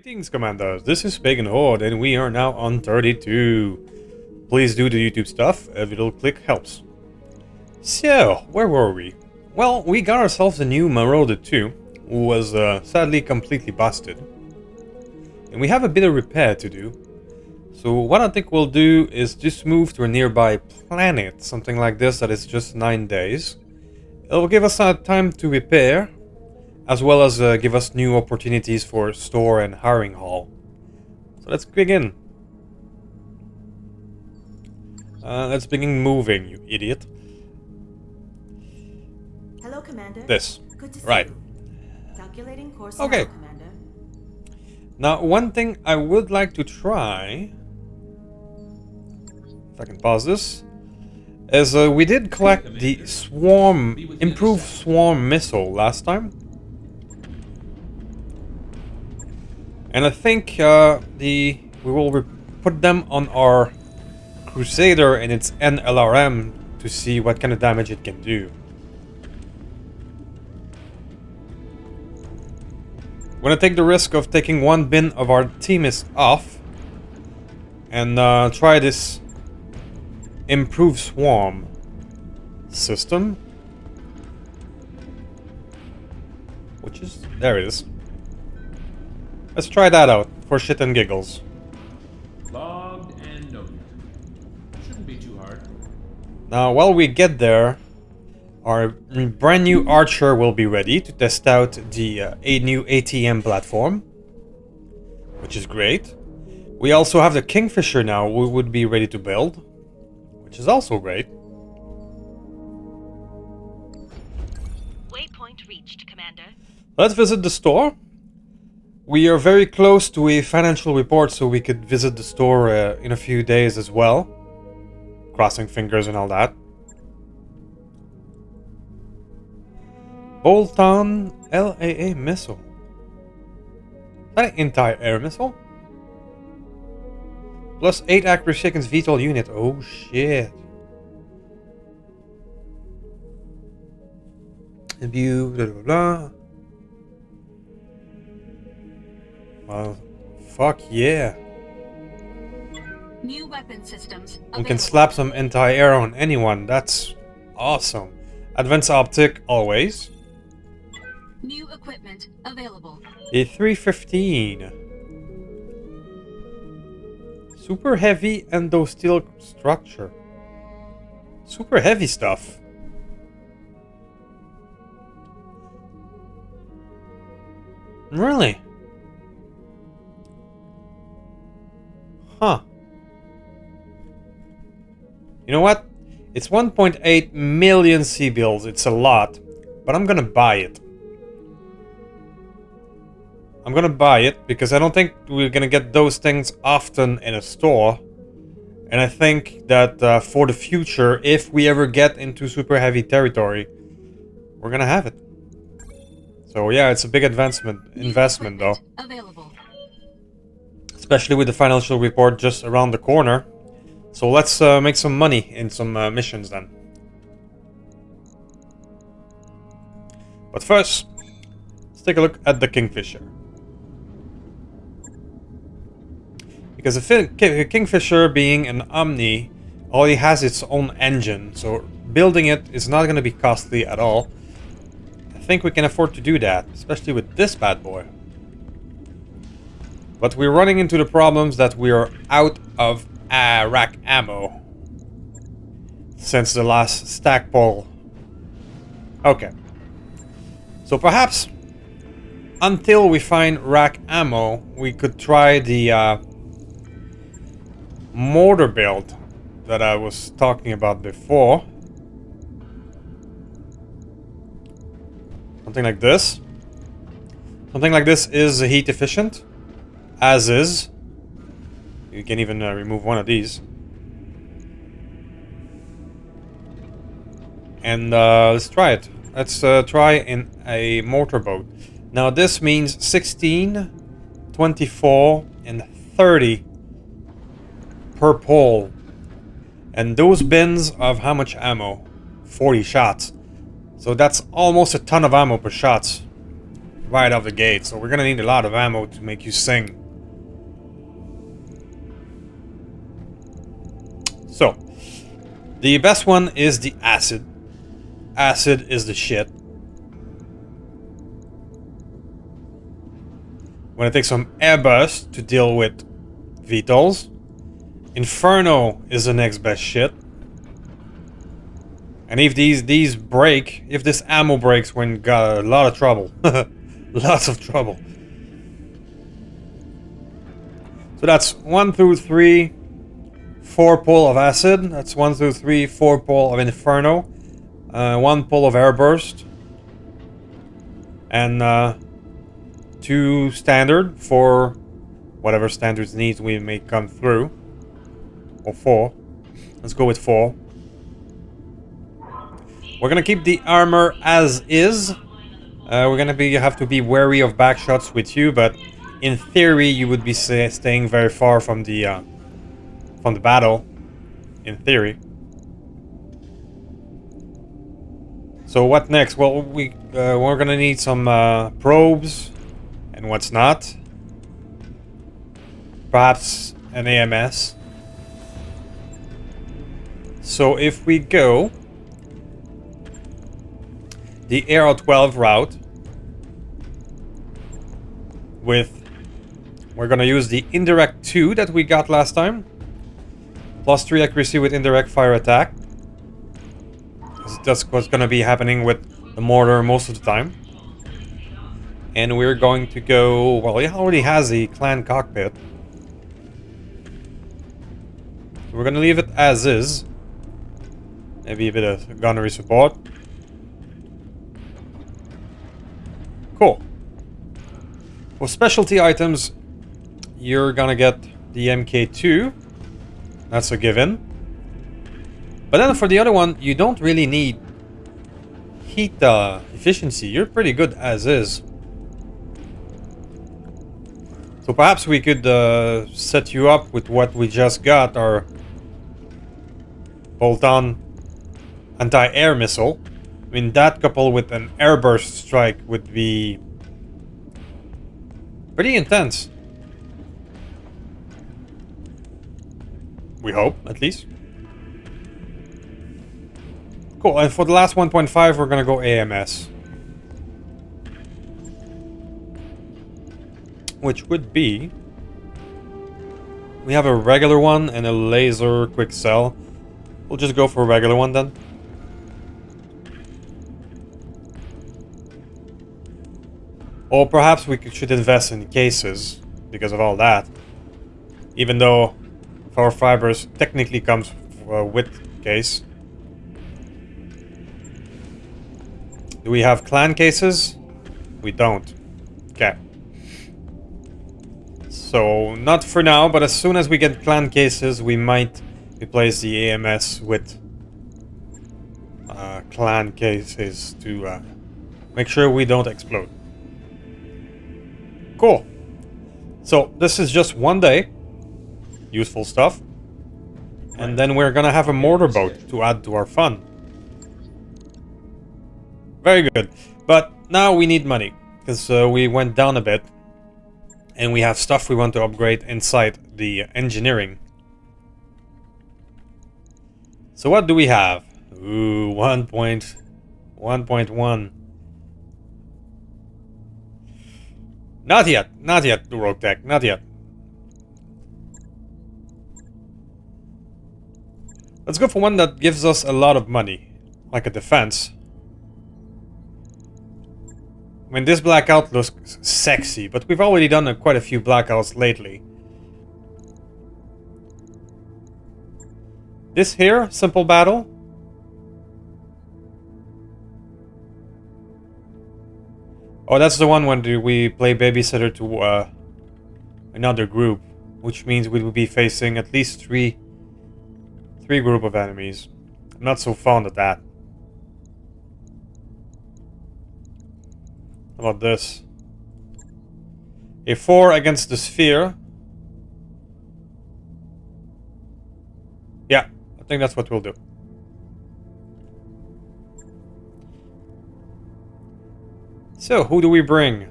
Greetings, Commanders. This is Pagan Horde, and we are now on 32. Please do the YouTube stuff. Every little click helps. So, where were we? Well, we got ourselves a new Marauder 2, who was sadly completely busted. And we have a bit of repair to do. So what I think we'll do is just move to a nearby planet, something like this that is just 9 days. It'll give us time to repair, as well as give us new opportunities for store and hiring hall. So let's begin. Let's begin moving, you idiot. Hello, Commander. This. Good to see Right. you. Calculating course Okay. now, Commander. Now, one thing I would like to try, if I can pause this, is we did collect the improved swarm missile last time. And I think we will put them on our Crusader and its NLRM to see what kind of damage it can do. We're gonna take the risk of taking one bin of our Artemis off and try this improved swarm system, which is there it is. Let's try that out for shit and giggles. Logged and noted. Shouldn't be too hard. Now, while we get there, our brand new Archer will be ready to test out the new ATM platform, which is great. We also have the Kingfisher now, we would be ready to build, which is also great. Waypoint reached, Commander. Let's visit the store. We are very close to a financial report, so we could visit the store in a few days as well. Crossing fingers and all that. Bolt-on LAA missile. Is that an anti-air missile? Plus 8 accuracy seconds VTOL unit. Oh shit. View, blah blah blah. Well, fuck yeah. New weapon systems We can slap some anti-air on anyone. That's awesome. Advanced optic, always. New equipment available. A 315. Super heavy endosteel structure. Super heavy stuff. Really? Huh. You know what? It's 1.8 million C-bills. It's a lot. But I'm gonna buy it. I'm gonna buy it because I don't think we're gonna get those things often in a store. And I think that for the future, if we ever get into super heavy territory, we're gonna have it. So yeah, it's a big investment though. Available. Especially with the financial report just around the corner. So let's make some money in some missions then. But first, let's take a look at the Kingfisher. Because the Kingfisher being an Omni, only has its own engine. So building it is not going to be costly at all. I think we can afford to do that, especially with this bad boy. But we're running into the problems that we are out of rack ammo since the last stack pull. Okay. So perhaps until we find rack ammo, we could try the mortar build that I was talking about before. Something like this. Something like this is heat efficient. As is. You can even remove one of these. And let's try it. Let's try in a mortar boat. Now this means 16, 24, and 30 per pole. And those bins of how much ammo? 40 shots. So that's almost a ton of ammo per shot. right off the gate, so we're gonna need a lot of ammo to make you sing. So, the best one is the acid. Acid is the shit. We're gonna take some air burst to deal with VTOLs. Inferno is the next best shit. And if these break, if this ammo breaks, we're in got a lot of trouble. Lots of trouble. So that's 1 through 3, 4 pull of acid. That's 1 through 3, 4 pull of inferno. 1 pull of airburst. And 2 standard for whatever standards needs we may come through. Or 4. Let's go with 4. We're gonna keep the armor as is. We're gonna have to be wary of backshots with you, but in theory you would be staying very far from the battle. In theory. So what next? Well, we're gonna need some probes, and what's not. Perhaps an AMS. So if we go the AR-12 route we're gonna use the indirect 2 that we got last time. +3 accuracy with indirect fire attack. That's what's gonna be happening with the mortar most of the time. And we're going to go, well, it already has a clan cockpit. So we're gonna leave it as is. Maybe a bit of gunnery support. Cool. For specialty items, you're gonna get the MK2. That's a given. But then for the other one, you don't really need heat efficiency. You're pretty good as is. So perhaps we could set you up with what we just got, our bolt-on anti-air missile. I mean, that coupled with an airburst strike would be pretty intense. We hope, at least. Cool, and for the last 1.5, we're gonna go AMS. Which would be... we have a regular one and a laser quick sell. We'll just go for a regular one then. Or perhaps we should invest in cases because of all that. Even though Power Fibers technically comes with case. Do we have clan cases? We don't. Okay. So, not for now, but as soon as we get clan cases, we might replace the AMS with clan cases to make sure we don't explode. Cool. So, this is just one day. Useful stuff. And then we're gonna have a mortar boat to add to our fun. Very good. But now we need money. Because we went down a bit. And we have stuff we want to upgrade inside the engineering. So what do we have? Ooh, 1.1. Not yet, Roguetech, not yet. Let's go for one that gives us a lot of money, like a defense. I mean, this blackout looks sexy, but we've already done quite a few blackouts lately. This here, simple battle. Oh, that's the one when we play babysitter to another group, which means we will be facing at least three group of enemies. I'm not so fond of that. How about this? A 4 against the sphere. Yeah, I think that's what we'll do. So, who do we bring?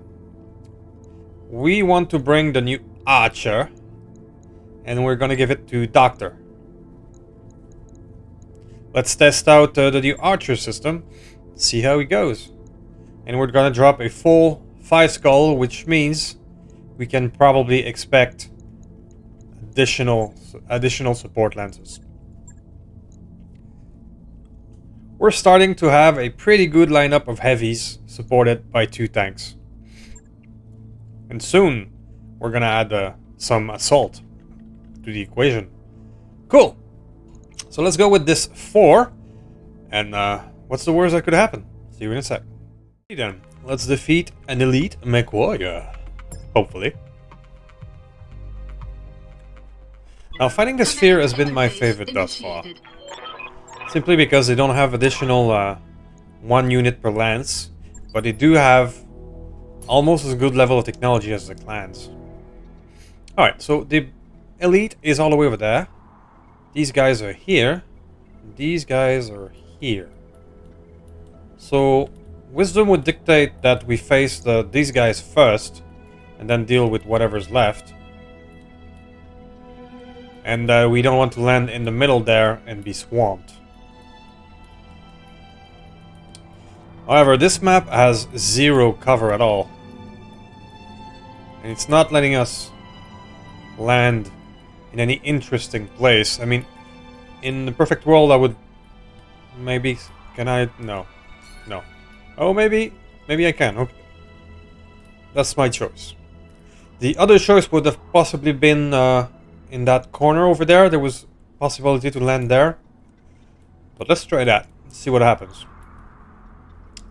we want to bring the new archer, and we're gonna give it to Doctor. Let's test out the new archer system, see how it goes. And we're gonna drop a full 5 skull, which means we can probably expect additional support lances. We're starting to have a pretty good lineup of heavies supported by 2 tanks. And soon we're gonna add some assault to the equation. Cool. So let's go with this 4. And what's the worst that could happen? See you in a sec. Then let's defeat an elite McWarrior. Hopefully. Now fighting the sphere has been my favorite thus far. Simply because they don't have additional 1 unit per lance, but they do have almost as good level of technology as the clans. Alright, so the elite is all the way over there. These guys are here. These guys are here. So wisdom would dictate that we face these guys first, and then deal with whatever's left. And we don't want to land in the middle there and be swamped. However, this map has 0 cover at all. And it's not letting us land in any interesting place. I mean, in the perfect world I would... Maybe... Can I? No. No. Oh, maybe I can. Okay. That's my choice. The other choice would have possibly been in that corner over there. There was possibility to land there. But let's try that. See what happens.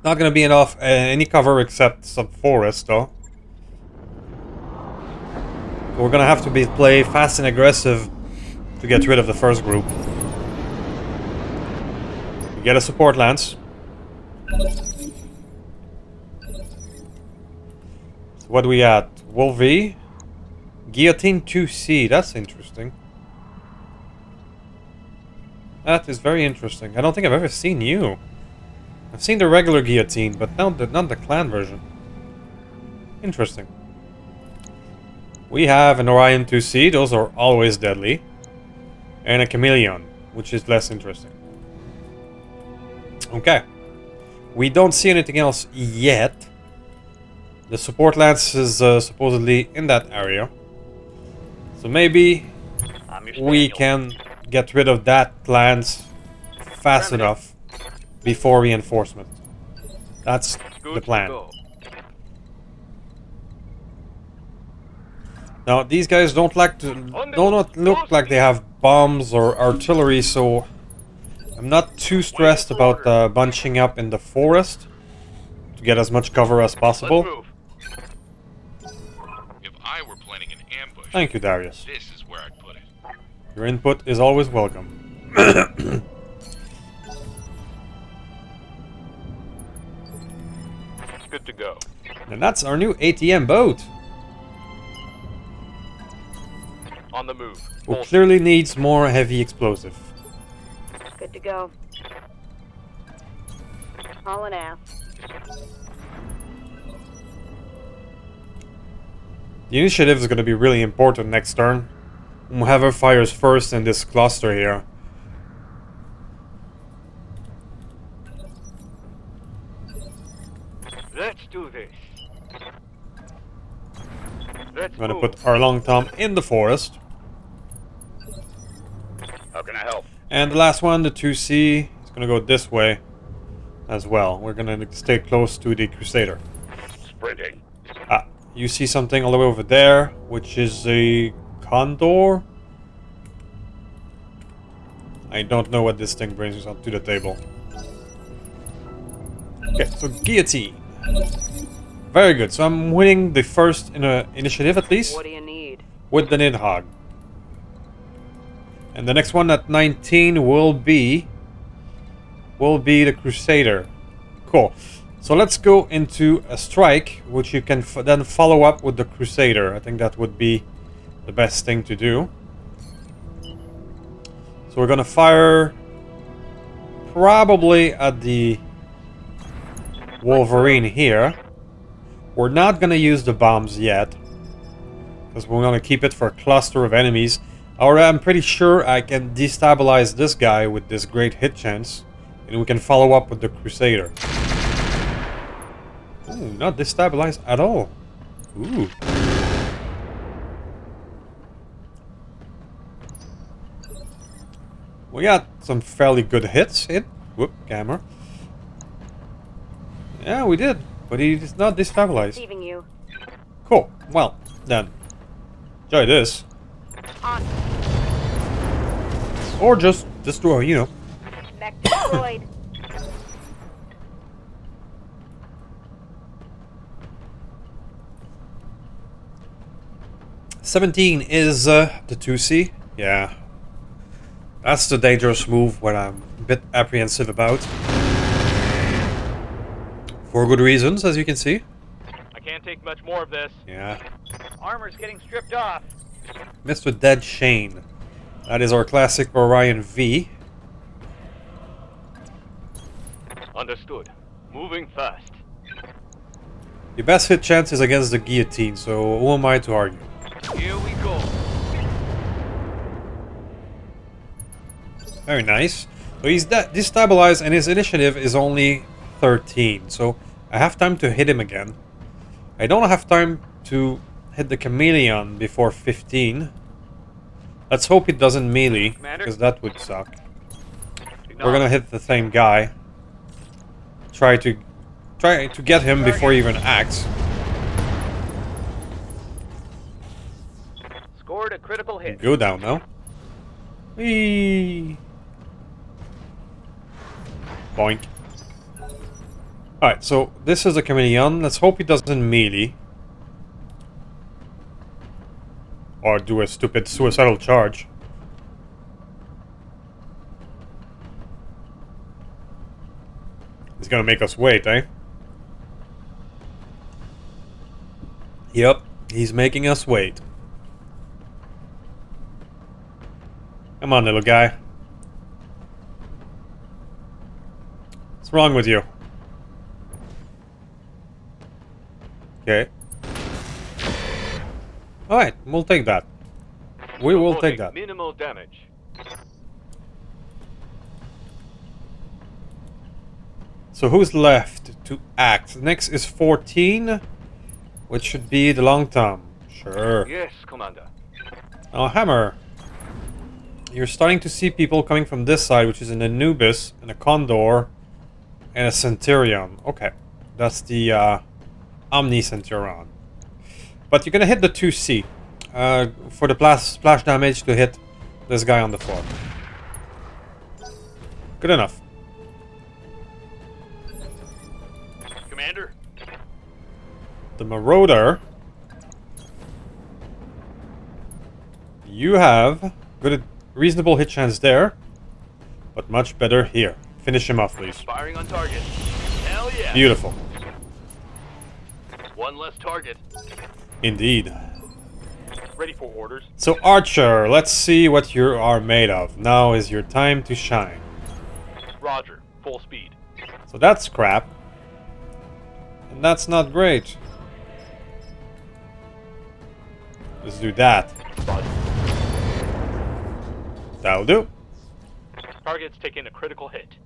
Not gonna be enough any cover except some forest though. We're gonna have to play fast and aggressive to get rid of the first group. We get a support lance. So what do we at? Wolvie? Guillotine 2C, that's interesting. That is very interesting. I don't think I've ever seen you. I've seen the regular guillotine, but not the clan version. Interesting. We have an Orion 2C, those are always deadly. And a Chameleon, which is less interesting. Okay. We don't see anything else yet. The support lance is supposedly in that area. So maybe we can get rid of that lance fast enough before reinforcement. That's the plan. Now these guys do not look like they have bombs or artillery, so I'm not too stressed about bunching up in the forest to get as much cover as possible. If I were planning an ambush, Thank you, Darius. this is where I'd put it. Your input is always welcome. Good to go. And that's our new ATM boat. On the move. Who clearly needs more heavy explosive. Good to go. Hauling ass. The initiative is going to be really important next turn. Whoever fires first in this cluster here. Let's do this. Let's I'm going to put our long tom in the forest. How can I help? And the last one, the 2C, is going to go this way as well. We're going to stay close to the Crusader. Sprinting. Ah, you see something all the way over there, which is a condor. I don't know what this thing brings us up to the table. Okay, so guillotine. Very good. So I'm winning the first initiative at least What do you need? with the Nidhogg. And the next one at 19 will be the Crusader. Cool. So let's go into a strike, which you can then follow up with the Crusader. I think that would be the best thing to do. So we're gonna fire probably at the Wolverine here. We're not gonna use the bombs yet. because we want to keep it for a cluster of enemies. Or I'm pretty sure I can destabilize this guy with this great hit chance, and we can follow up with the Crusader. Ooh, not destabilized at all. Ooh. We got some fairly good hits in. Whoop, camera. Yeah, we did, but he's not destabilized. Receiving you. Cool. Well, then, enjoy this. On. Or just destroy, you know. Mech destroyed. $17 is the 2C. Yeah. That's the dangerous move what I'm a bit apprehensive about. For good reasons, as you can see. I can't take much more of this. Yeah. Armor's getting stripped off. Mr. Dead Shane. That is our classic Orion V. Understood. Moving fast. Your best hit chance is against the guillotine, so who am I to argue? Here we go. Very nice. So he's destabilized and his initiative is only 13. So I have time to hit him again. I don't have time to hit the chameleon before 15. Let's hope it doesn't melee, because that would suck. We're gonna hit the same guy. Try to get him before he even acts. Scored a critical hit. Go down now. Whee! Boink. Alright, so this is the chameleon. Let's hope he doesn't melee. Or do a stupid suicidal charge. He's gonna make us wait, eh? Yep, he's making us wait. Come on, little guy. What's wrong with you? Okay. Alright, we'll take that. We will take that. Minimal damage. So who's left to act? Next is 14, which should be the Long Tom. Sure. Yes, Commander. Now, Hammer. You're starting to see people coming from this side, which is an Anubis, and a Condor, and a Centurion. Okay. That's the Omni Centurion. But you're gonna hit the 2C for the splash damage to hit this guy on the floor. Good enough. Commander. The Marauder. You have reasonable hit chance there, but much better here. Finish him off, please. Firing on target. Hell yeah. Beautiful. One less target. Indeed. Ready for orders. So Archer, let's see what you are made of. Now is your time to shine. Roger. Full speed. So that's crap. And that's not great. Let's do that. That'll do. Target's taking a critical hit.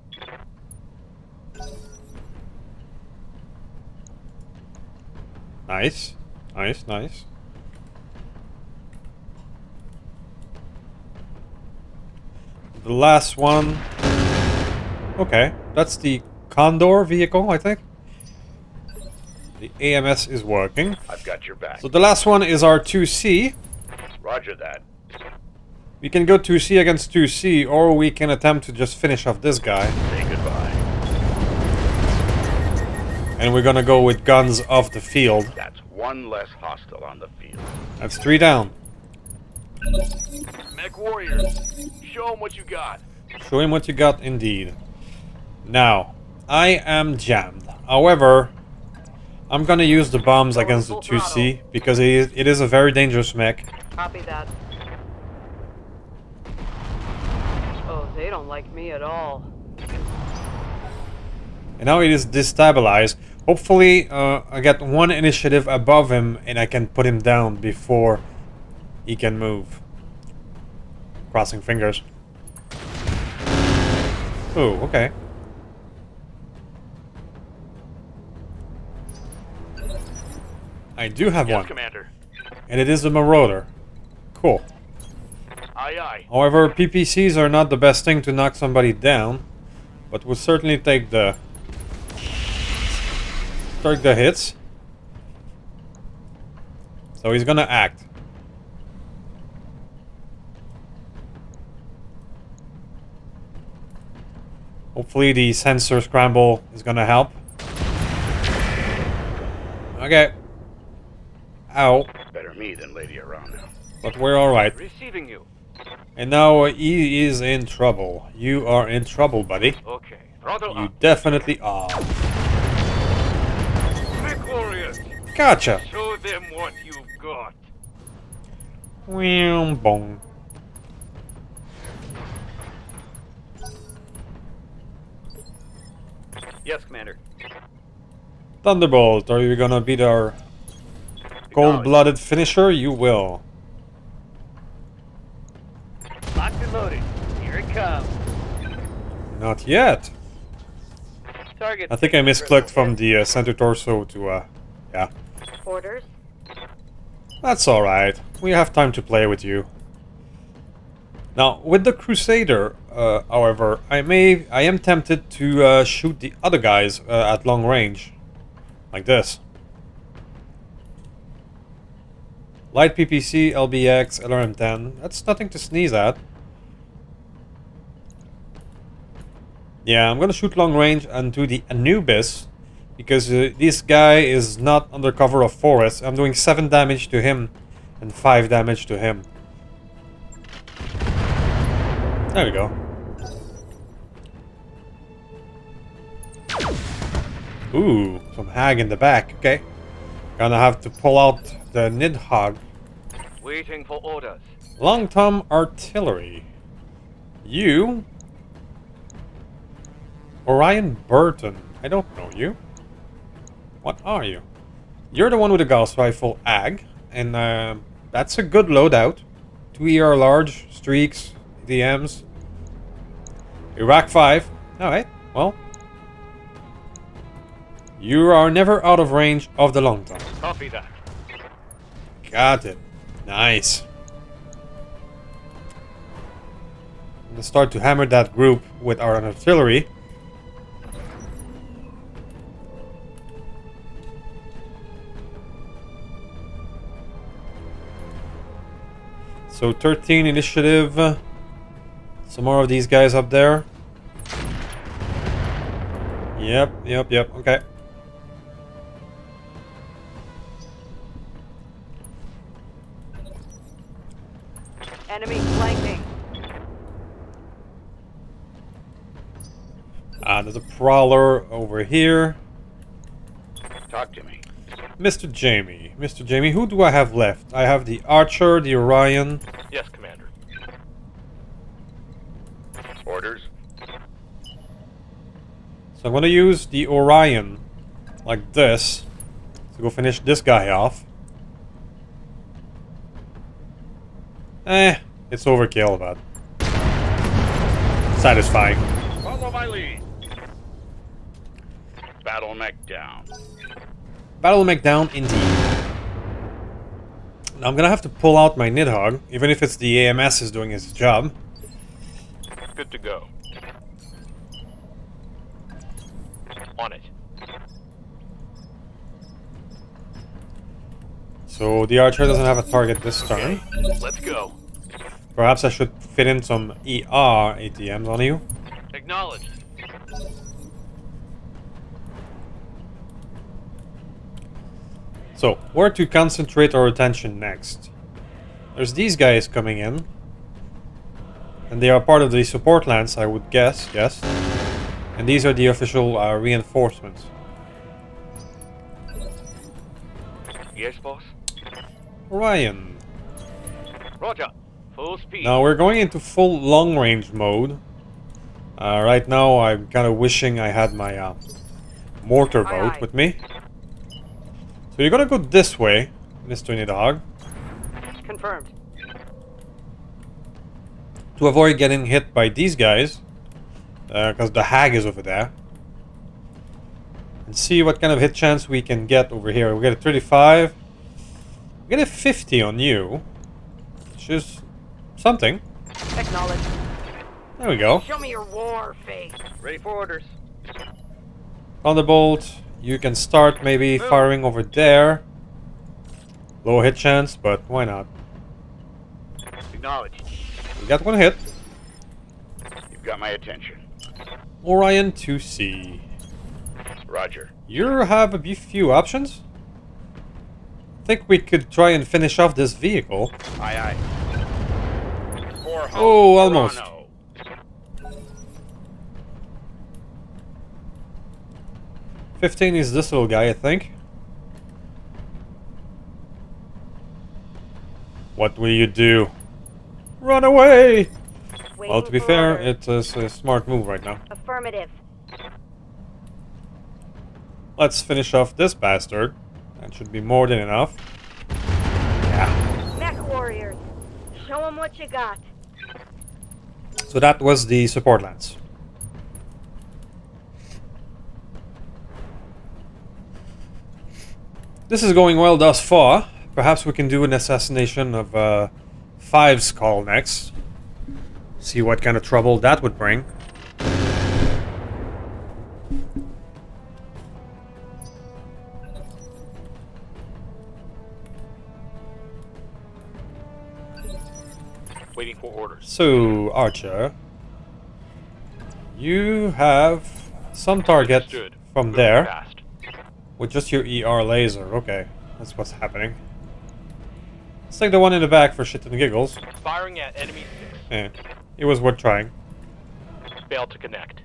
Nice. Nice, nice. The last one. Okay, that's the Condor vehicle, I think. The AMS is working. I've got your back. So the last one is our 2C. Roger that. We can go 2C against 2C, or we can attempt to just finish off this guy. Say goodbye. And we're gonna go with guns off the field. That's one less hostile on the field. That's 3 down. Mech warriors, show them what you got. Show him what you got, indeed. Now, I am jammed. However, I'm gonna use the bombs against the 2C, because it is a very dangerous mech. Copy that. Oh, they don't like me at all. And now it is destabilized. Hopefully, I get one initiative above him and I can put him down before he can move. Crossing fingers. Oh, okay. I do have Yes, one. Commander. And it is a marauder. Cool. Aye, aye. However, PPCs are not the best thing to knock somebody down, but would certainly take the hits. So he's gonna act. Hopefully the sensor scramble is gonna help. Okay. Ow. Better me than Lady around now. But we're alright. Receiving you. And now he is in trouble. You are in trouble, buddy. Okay. Throttle You up. definitely are. Quick warriors. Gotcha. Show them what you've got. Wham, bong. Yes, Commander. Thunderbolt, are you gonna beat our cold-blooded finisher? You will. Locked and loaded. Here it comes. Not yet. Target. I think I misclicked from the center torso to, yeah. Orders? That's alright. We have time to play with you. Now, with the Crusader, however, I am tempted to shoot the other guys at long range. Like this. Light PPC, LBX, LRM-10. That's nothing to sneeze at. Yeah, I'm gonna shoot long range and do the Anubis. Because this guy is not under cover of forest. I'm doing 7 damage to him and 5 damage to him. There we go. Ooh, some hag in the back. Okay. Gonna have to pull out the Nidhogg. Waiting for orders. Long Tom Artillery. You? Orion Burton. I don't know you. What are you? You're the one with the Gauss Rifle AG. And that's a good loadout. 2 ER large, streaks, DMs. Iraq 5. Alright, well. You are never out of range of the Long Tom. Copy that. Got it. Nice. I'm gonna start to hammer that group with our artillery. So 13 initiative. Some more of these guys up there. Yep, okay. Enemy flanking. There's a prowler over here. Talk to me. Mr. Jamie. Mr. Jamie, who do I have left? I have the Archer, the Orion. Yes, Commander. Orders. So I'm gonna use the Orion like this to go finish this guy off. It's overkill, but satisfying. Follow my lead. Battle mech down. Battle mech down indeed. Now I'm gonna have to pull out my Nidhogg, even if it's the AMS is doing his job. Good to go. On it. So the Archer doesn't have a target this turn. Let's go. Perhaps I should fit in some ER ATMs on you. Acknowledged. So, where to concentrate our attention next? There's these guys coming in. And they are part of the support lance, I would guess, yes. And these are the official reinforcements. Yes, boss. Orion. Roger. Full speed. Now we're going into full long range mode. Right now I'm kind of wishing I had my mortar Aye, boat aye. with me. So you're gonna go this way, Mr. Nidhogg. Confirmed. to avoid getting hit by these guys, because the hag is over there. And see what kind of hit chance we can get over here. We get a 35. We get a 50 on you, which is something. Acknowledged. There we go. Show me your war face. Ready for orders. Thunderbolt. You can start maybe firing over there. Low hit chance, but why not? Acknowledged. We got one hit. You've got my attention. Orion 2C. Roger. You have a few options? I think we could try and finish off this vehicle. Aye, aye. Oh, almost. 15 is this little guy, I think. What will you do? Run away! Well, to be fair, it is a smart move right now. Affirmative. Let's finish off this bastard. That should be more than enough. Yeah. Mech warriors. Show them what you got. So that was the support lance. This is going well thus far. Perhaps we can do an assassination of Five's call next. See what kind of trouble that would bring. Waiting for orders. So, Archer, you have some target Understood. from Moving there fast. with just your ER laser. Okay, that's what's happening. Let's take the one in the back for shit and giggles. Firing at enemy 6. Yeah, it was worth trying. Failed to connect.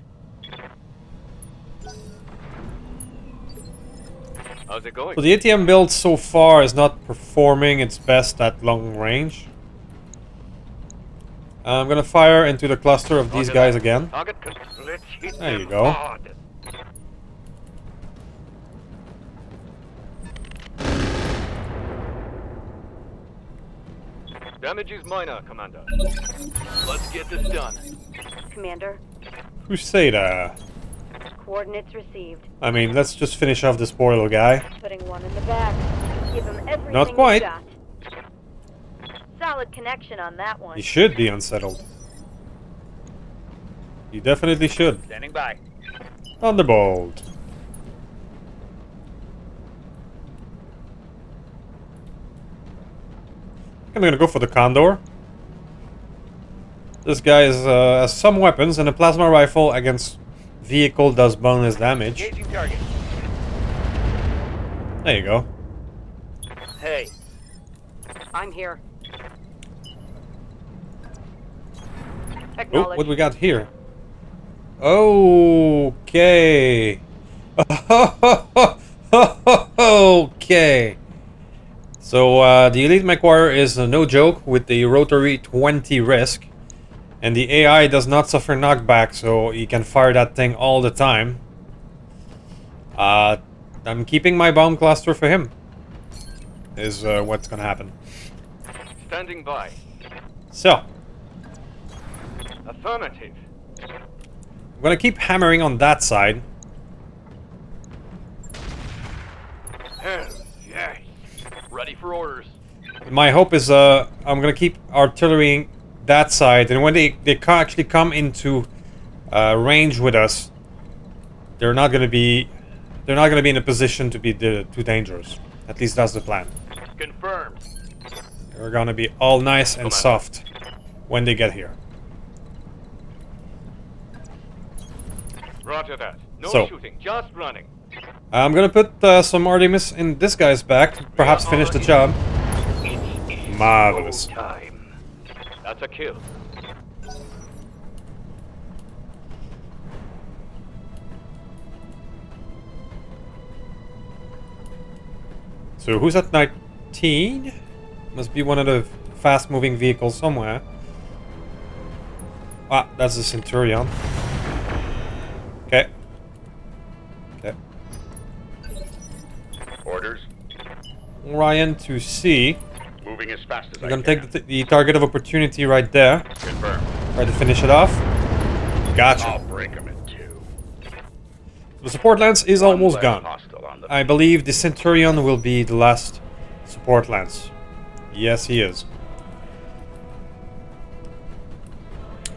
How's it going? So the ATM build so far is not performing its best at long range. I'm gonna fire into the cluster of these guys again. Target. Let's hit There you them go. hard. Damage is minor, Commander. Let's get this done. Commander, Crusader. coordinates received. I mean, let's just finish off this poor little guy. Putting one in the back. Give him everything Not quite. you got. Solid connection on that one. He should be unsettled. He definitely should. Standing by. Thunderbolt. I'm gonna go for the Condor. This guy has some weapons, and a plasma rifle against vehicle does bonus damage. Engaging target. There you go. Hey. I'm here. Oh, Acknowledged. what do we got here? Okay. Okay. So the Elite McWire is no joke with the rotary 20 risk. And the AI does not suffer knockback, so he can fire that thing all the time. I'm keeping my bomb cluster for him. Is what's gonna happen. Standing by. So, Affirmative. I'm gonna keep hammering on that side. Hell yes. Ready for orders. My hope is I'm gonna keep artillerying that side, and when they actually come into range with us, they're not gonna be in a position to be too dangerous. At least that's the plan. Confirmed. They're gonna be all nice and soft when they get here. Roger that. No So. shooting, just running. I'm gonna put some Artemis in this guy's back, to perhaps finish the job. Marvelous. Time. That's a kill. So who's at 19? Must be one of the fast-moving vehicles somewhere. Ah, that's the Centurion. Okay. Okay. Orders. Orion to C. Moving as fast as We're gonna take the target of opportunity right there. Confirmed. Try to finish it off. Gotcha. I'll break him in two. The support lance is almost One less gone. hostile on the I believe the Centurion will be the last support lance. Yes, he is.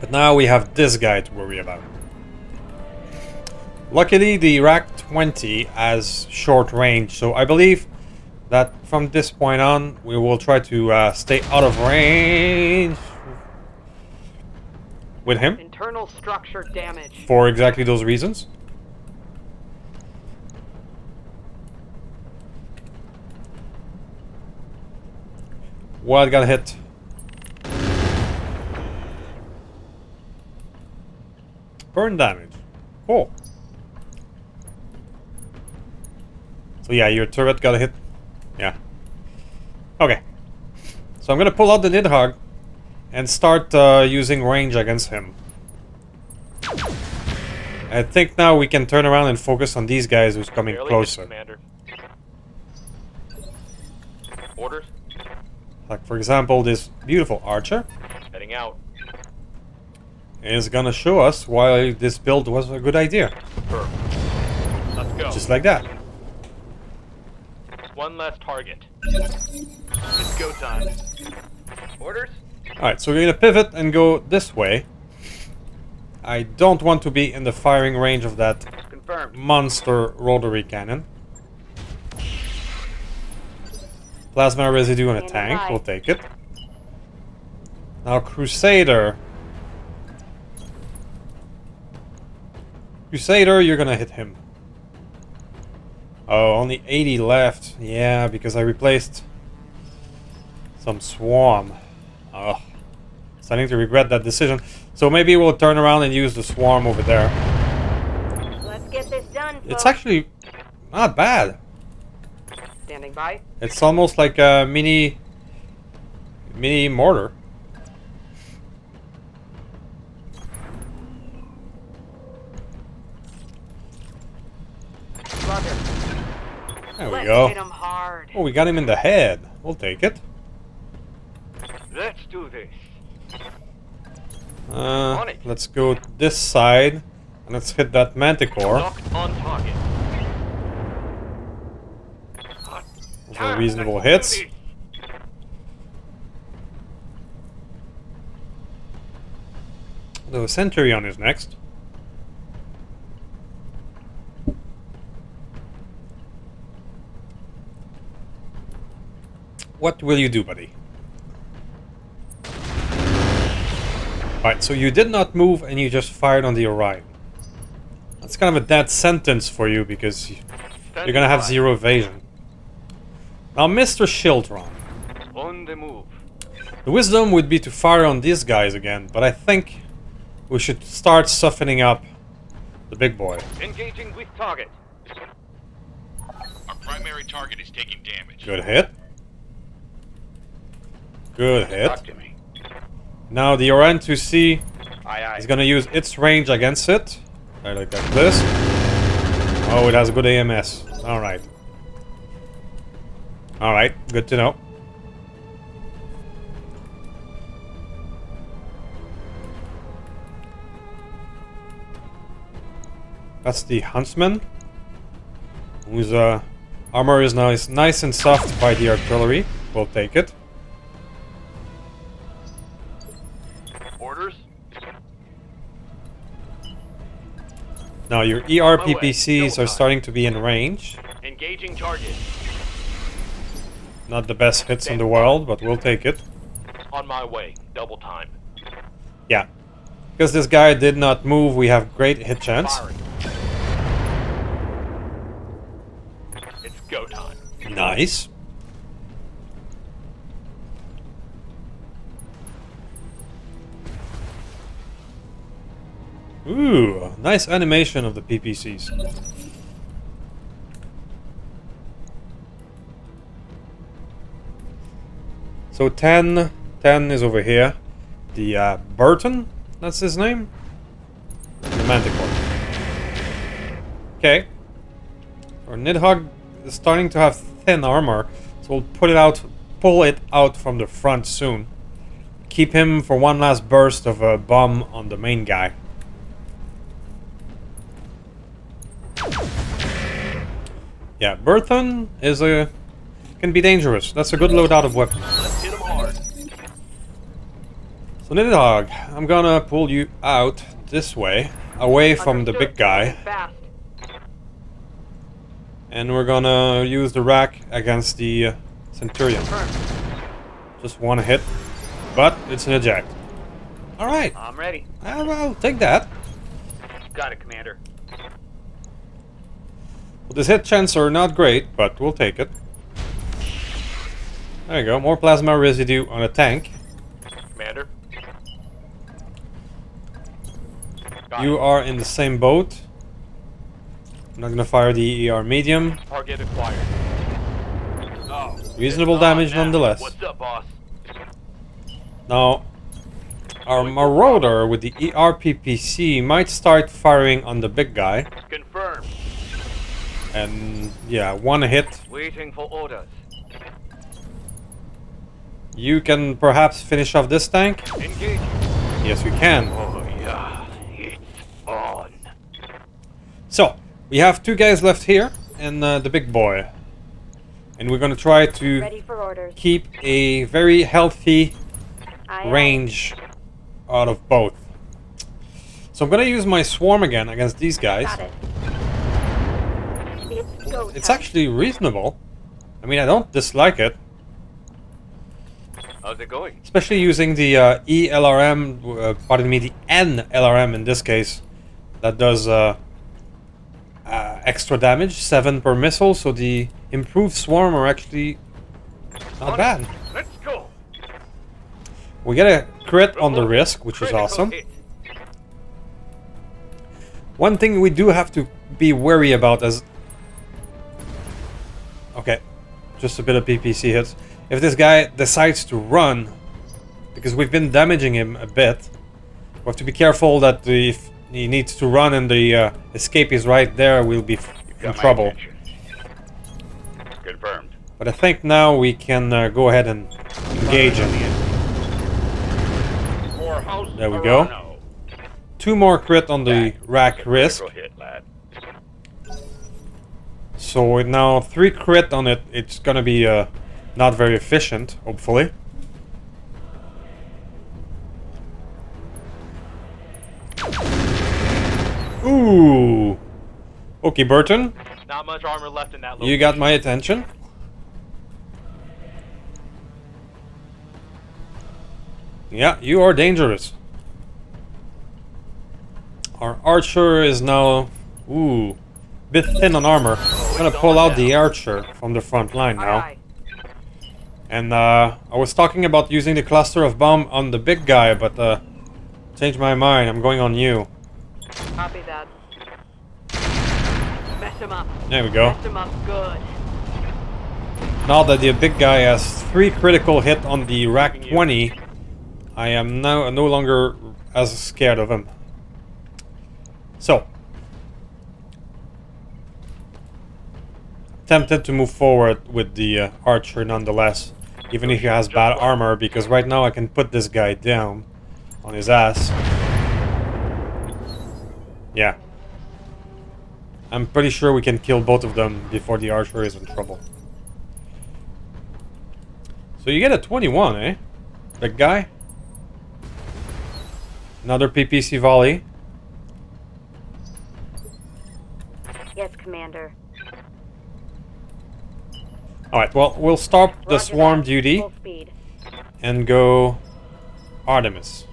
But now we have this guy to worry about. Luckily, the Rack 20 has short range, so I believe that from this point on, we will try to stay out of range with him Internal structure damage. for exactly those reasons. What got hit? Burn damage. Oh. So yeah, your turret got hit. Yeah. Okay. So I'm gonna pull out the Nidhogg and start using range against him. I think now we can turn around and focus on these guys who's coming Barely hit, closer. Commander. Orders? Like for example, this beautiful archer Heading out. is gonna show us why this build was a good idea. Confirmed. Let's go. Just like that. One less target. It's go time. Orders? Alright, so we're gonna pivot and go this way. I don't want to be in the firing range of that Confirmed. monster rotary cannon. Plasma residue on a tank, we'll take it. Now Crusader. Crusader, you're gonna hit him. Oh, only 80 left. Yeah, because I replaced some swarm. Oh, starting to regret that decision. So maybe we'll turn around and use the swarm over there. Let's get this done, folks. It's actually not bad. Standing by. It's almost like a mini mortar. Roger. There we Let's go. hit him hard. Oh, we got him in the head. We'll take it. Let's do this. Let's go this side and let's hit that manticore. Locked on target. Those are reasonable hits. The Centurion is next. What will you do, buddy? Alright, so you did not move and you just fired on the Orion. That's kind of a dead sentence for you because you're gonna have 0 evasion. Now, Mr. Shieldron. On the move. The wisdom would be to fire on these guys again, but I think we should start softening up the big boy. Engaging with target. Our primary target is taking damage. Good hit. Good hit. Talk to me. Now the Orion 2C Aye, aye. is gonna use its range against it. Like this. Oh, it has a good AMS. Alright. Alright, good to know. That's the Huntsman, whose armor is now nice and soft by the artillery. We'll take it. Orders? Now your ER PPCs are starting to be in range. Engaging target. Not the best hits in the world, but we'll take it. On my way. Double time. Yeah. Because this guy did not move, we have great hit chance. Firing. It's go time. Nice. Ooh, nice animation of the PPCs. So 10 is over here. The Burton, that's his name. The Manticore. Okay. Our Nidhogg is starting to have thin armor, so we'll pull it out from the front soon. keep him for one last burst of a bomb on the main guy. Yeah, Burton is can be dangerous. That's a good loadout of weapons. Let's hit him hard. So Nidhogg, I'm gonna pull you out this way, away from the big guy, Fast. and we're gonna use the rack against the Centurion. Just one hit, but it's an eject. All right, I'm ready. I'll take that. Got it, Commander. Well, these hit chances are not great, but we'll take it. There you go, more plasma residue on a tank. Commander. You are in the same boat. I'm not gonna fire the ER medium. Target acquired. Oh, Reasonable it's damage on now. nonetheless. What's up, boss? Now, our Marauder with the ERPPC might start firing on the big guy. Confirmed. And yeah, one hit. Waiting for orders. You can perhaps finish off this tank? Engage. Yes, we can. Oh yeah, it's on. So, we have two guys left here and the big boy. And we're gonna try to Ready for orders. keep a very healthy Aye, range out of both. So I'm gonna use my swarm again against these guys. Got it. It's go It's time. actually reasonable. I mean, I don't dislike it. How's it going? Especially using the ELRM, pardon me, the NLRM in this case. That does extra damage, 7 per missile, so the improved swarm are actually not bad. Let's go. We get a crit on the risk, which is Critical awesome. hit. One thing we do have to be wary about is... Okay, just a bit of PPC hits. If this guy decides to run, because we've been damaging him a bit, we have to be careful that if he needs to run and the escape is right there, we'll be in trouble. Confirmed. But I think now we can go ahead and engage him. More house There we go. Verano. 2 more crit on the rack risk. Critical hit, lad. So with now 3 crit on it, it's gonna be not very efficient, hopefully. Ooh. Okay, Burton, Not much armor left in that location. you got my attention. Yeah, you are dangerous. Our archer is now, ooh, bit thin on armor. I'm gonna pull out the archer from the front line now. Aye, And I was talking about using the cluster of bomb on the big guy, but changed my mind. I'm going on you. aye. Copy that. Mess him up. There we go. Mess him up good. Now that the big guy has 3 critical hit on the rack 20, I am now no longer as scared of him. So, tempted to move forward with the archer nonetheless, even if he has bad armor, because right now I can put this guy down on his ass. Yeah. I'm pretty sure we can kill both of them before the archer is in trouble. So you get a 21, eh? Big guy. Another PPC volley. Yes, Commander. Alright, well, we'll stop the Roger swarm that. duty Full speed. and go Artemis.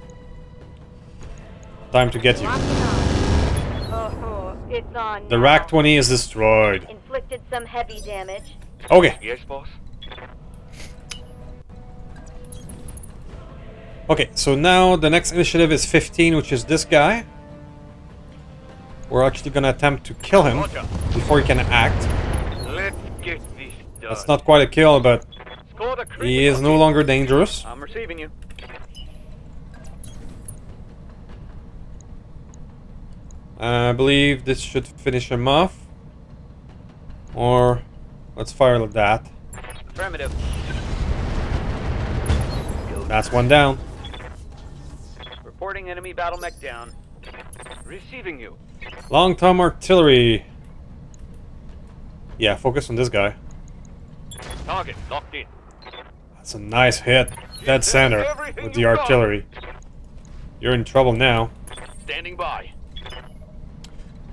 Time to get you. Lock it on. Oh, it's on. The now. rack 20 is destroyed. Inflicted some heavy damage. Okay. Yes, boss. Okay, so now the next initiative is 15, which is this guy. We're actually gonna attempt to kill him Roger. before he can act. Let's get this done. That's not quite a kill, but Score the he is critical no hit. longer dangerous. I'm receiving you. I believe this should finish him off. Or let's fire that. Affirmative. That's one down. Escorting enemy battle mech down. Receiving you. Long-term artillery. Yeah, focus on this guy. Target locked in. That's a nice hit. Dead center with the artillery. You're in trouble now. Standing by.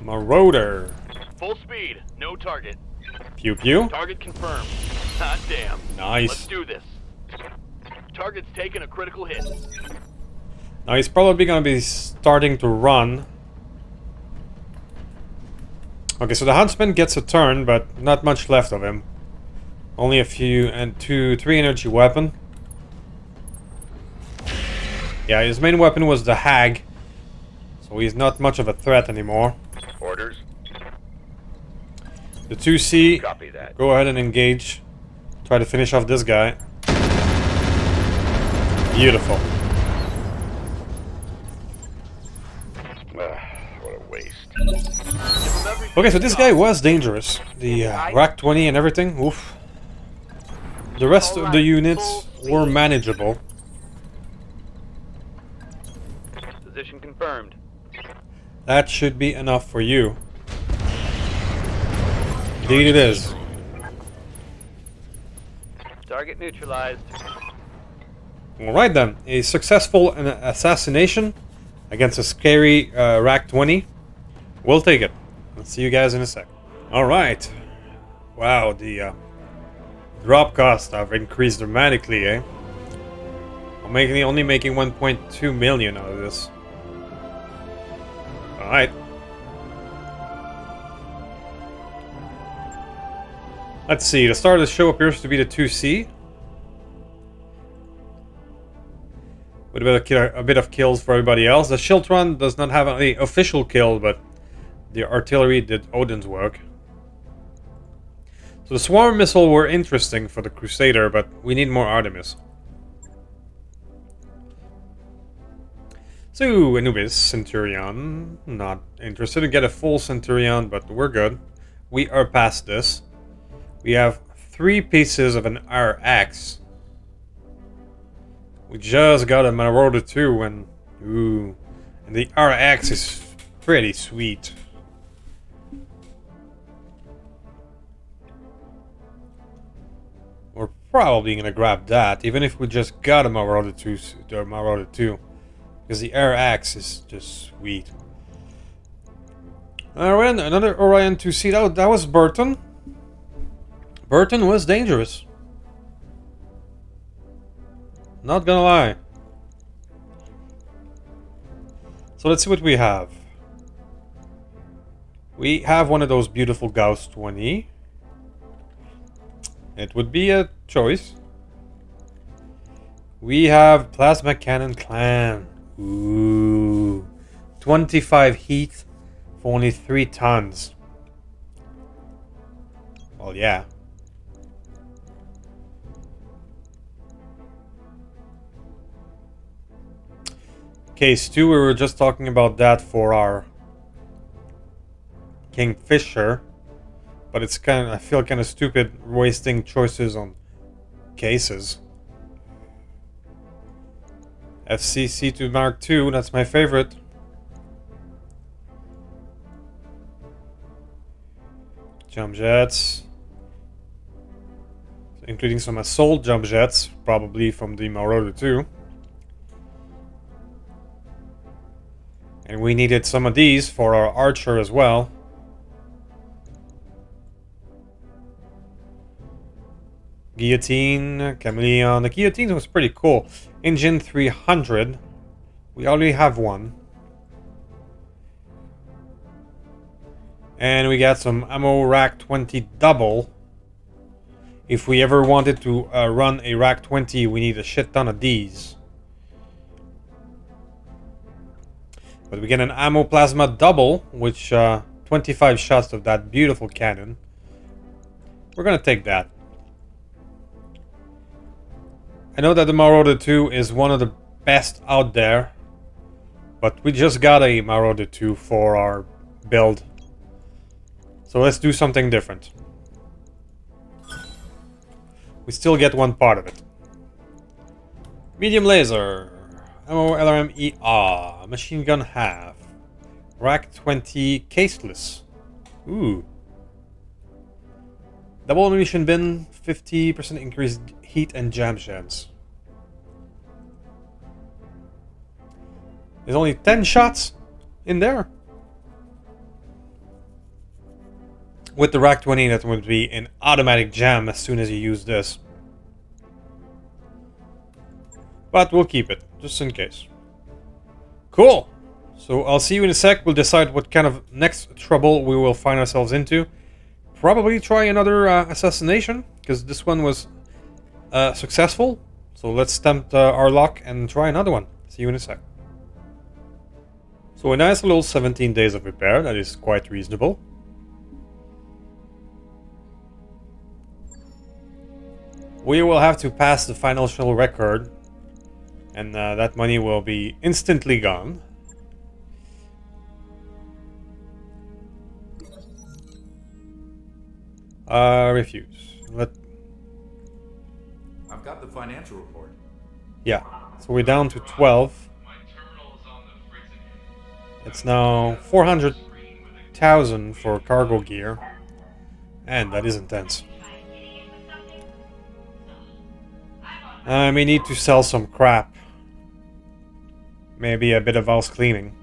Marauder. Full speed. No target. Pew pew. Target confirmed. Hot damn. Nice. Let's do this. Target's taken a critical hit. Now he's probably gonna be starting to run. Okay, so the Huntsman gets a turn, but not much left of him. Only a few and 3 energy weapon. Yeah, his main weapon was the Hag, so he's not much of a threat anymore. Orders. The 2C, Copy that. go ahead and engage. Try to finish off this guy. Beautiful. What a waste. Okay, so this guy was dangerous. The Rack 20 and everything, oof. The rest of the units were manageable. Position confirmed. That should be enough for you. Indeed it is. Target neutralized. Alright then, a successful assassination against a scary Rack 20. We'll take it. I'll see you guys in a sec. Alright. Wow, the drop costs have increased dramatically, eh? I'm only making 1.2 million out of this. Alright. Let's see, the star of the show appears to be the 2C. With a bit of kills for everybody else. The Shiltron does not have any official kill, but the artillery did Odin's work. So the swarm missile were interesting for the Crusader, but we need more Artemis. So, Anubis, Centurion. Not interested to get a full Centurion, but we're good. We are past this. We have 3 pieces of an RX. We just got a Marauder 2 and... Ooh. And the RX is pretty sweet. We're probably gonna grab that, even if we just got a Marauder 2. Because the RX is just sweet. Alright, another Orion 2C. That was Burton. Burton was dangerous. Not gonna lie. So let's see what we have. We have one of those beautiful Gauss 20. It would be a choice. We have Plasma Cannon Clan. Ooh. 25 heat for only 3 tons. Well, yeah. Case 2, we were just talking about that for our Kingfisher, but it's I feel kind of stupid wasting choices on cases. FCC2 Mark II, that's my favorite. Jump jets, including some assault jump jets, probably from the Marauder 2. And we needed some of these for our archer as well. Guillotine, Chameleon. The guillotine was pretty cool. Engine 300. We already have one. And we got some ammo rack 20 double. If we ever wanted to run a rack 20, we need a shit ton of these. But we get an ammo plasma double, which 25 shots of that beautiful cannon. We're gonna take that. I know that the Marauder 2 is one of the best out there, but we just got a Marauder 2 for our build. So let's do something different. We still get one part of it. Medium laser. Ammo LRM-ER. Machine gun half. Rack 20 caseless. Ooh. Double ammunition bin, 50% increased heat and jam chance. There's only 10 shots in there. With the Rack 20, that would be an automatic jam as soon as you use this. But we'll keep it, just in case. Cool! So I'll see you in a sec. We'll decide what kind of next trouble we will find ourselves into. Probably try another assassination, because this one was successful. So let's tempt our luck and try another one. See you in a sec. So a nice little 17 days of repair, that is quite reasonable. We will have to pass the financial record, and that money will be instantly gone. Refuse. I've got the financial report. Yeah, so we're down to 12. It's now 400,000 for cargo gear. And that is intense. I may need to sell some crap. Maybe a bit of house cleaning.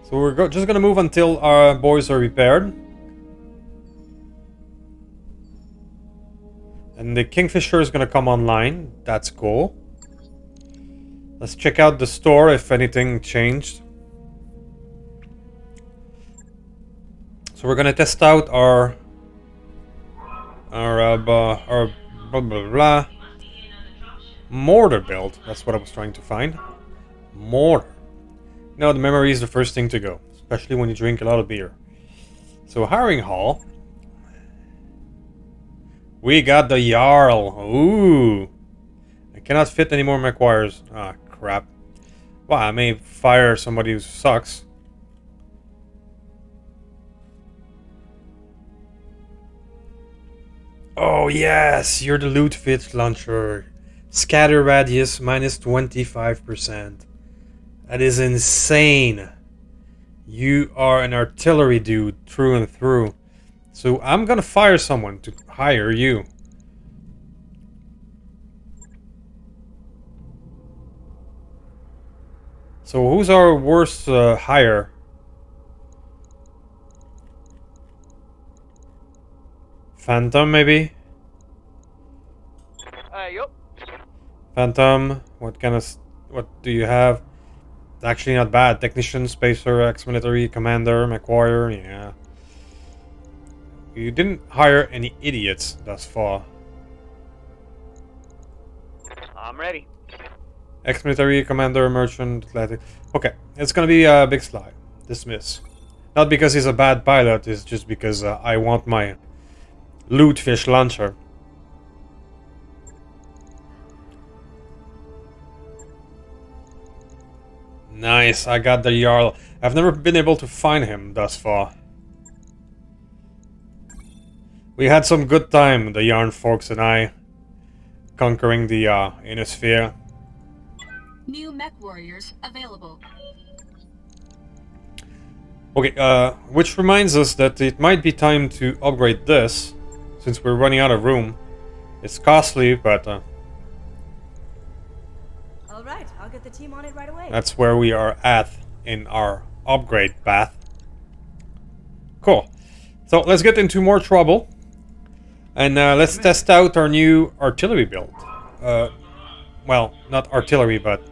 So we're just gonna move until our boys are repaired. And the Kingfisher is gonna come online. That's cool. Let's check out the store if anything changed. So we're gonna test out our blah blah blah mortar build. That's what I was trying to find. Mortar. No, the memory is the first thing to go, especially when you drink a lot of beer. So hiring hall. We got the Jarl. Ooh. I cannot fit any more McQuires. Ah, crap. Well, I may fire somebody who sucks. Oh yes, you're the loot fit launcher. Scatter radius minus 25%. That is insane. You are an artillery dude through and through. So I'm gonna fire someone to hire you. So who's our worst hire? Phantom, maybe? Yup. Phantom, what do you have? Actually not bad. Technician, Spacer, ex-military, Commander, McQuire, yeah. You didn't hire any idiots thus far. I'm ready. Ex-military, Commander, Merchant, Athletic. Okay, it's gonna be a big slide. Dismiss. Not because he's a bad pilot, it's just because I want my loot fish launcher. Nice, I got the Jarl. I've never been able to find him thus far. We had some good time, the Yarn Forks and I, conquering the inner sphere. New mech warriors available. Okay, which reminds us that it might be time to upgrade this, since we're running out of room. It's costly, but All right, I'll get the team on it right away. that's where we are at in our upgrade path. Cool. So let's get into more trouble. And let's test out our new artillery build. Well, not artillery, but...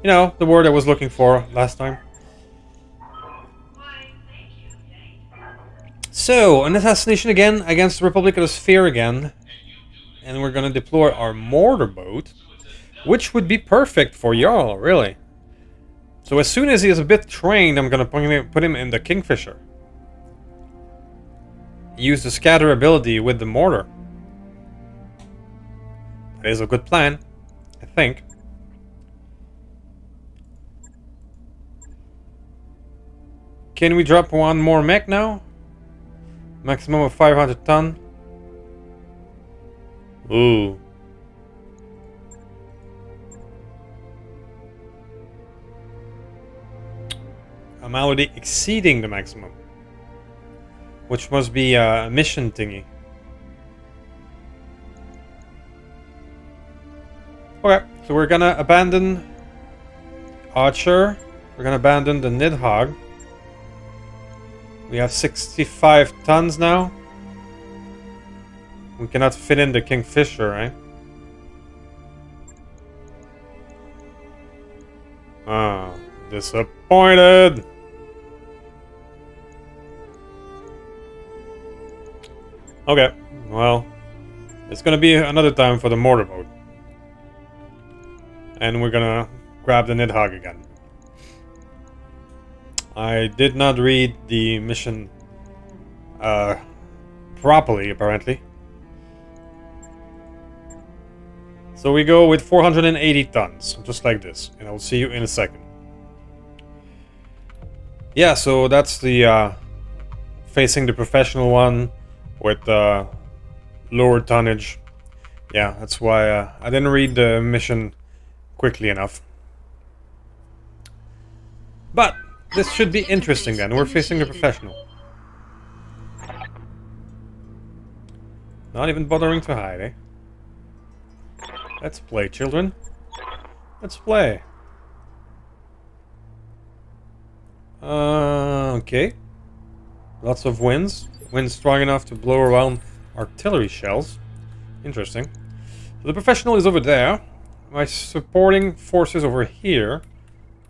you know, the word I was looking for last time. So, an assassination again against the Republic of the Sphere again. And we're gonna deploy our mortar boat, which would be perfect for Jarl, really. So as soon as he is a bit trained, I'm gonna put him in the Kingfisher. Use the scatter ability with the mortar. That is a good plan, I think. Can we drop one more mech now? Maximum of 500 ton. Ooh. A malady exceeding the maximum. Which must be a mission thingy. Okay, so we're gonna abandon Archer. We're gonna abandon the Nidhogg. We have 65 tons now. We cannot fit in the Kingfisher, right? Ah, disappointed. Okay, well, it's gonna be another time for the mortar boat. And we're gonna grab the Nidhogg again. I did not read the mission properly, apparently. So we go with 480 tons, just like this. And I'll see you in a second. Yeah, so that's the facing the professional one with lower tonnage. Yeah, that's why I didn't read the mission quickly enough. But this should be interesting then. We're facing the professional. Not even bothering to hide, eh? Let's play, children. Let's play. Okay. Lots of winds. Winds strong enough to blow around artillery shells. Interesting. So the professional is over there. My supporting forces over here.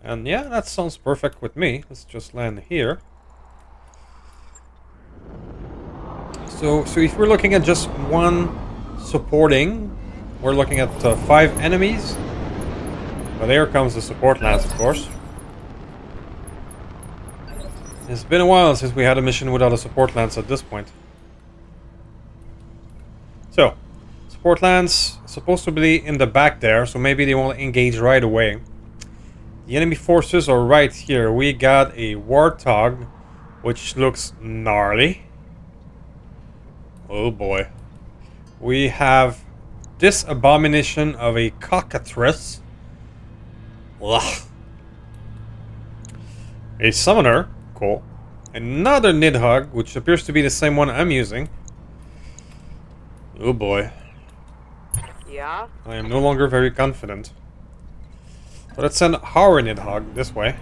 And yeah, that sounds perfect with me. Let's just land here. So if we're looking at just one supporting, we're looking at 5 enemies. But there comes the support lance, of course. It's been a while since we had a mission without a support lance at this point. So, support lance supposed to be in the back there, so maybe they won't engage right away. The enemy forces are right here. We got a warthog, which looks gnarly. Oh boy. We have this abomination of a cockatrice. Ugh. A summoner. Cool. Another Nidhogg, which appears to be the same one I'm using. Oh boy. Yeah? I am no longer very confident. So let's send our Nidhogg this way.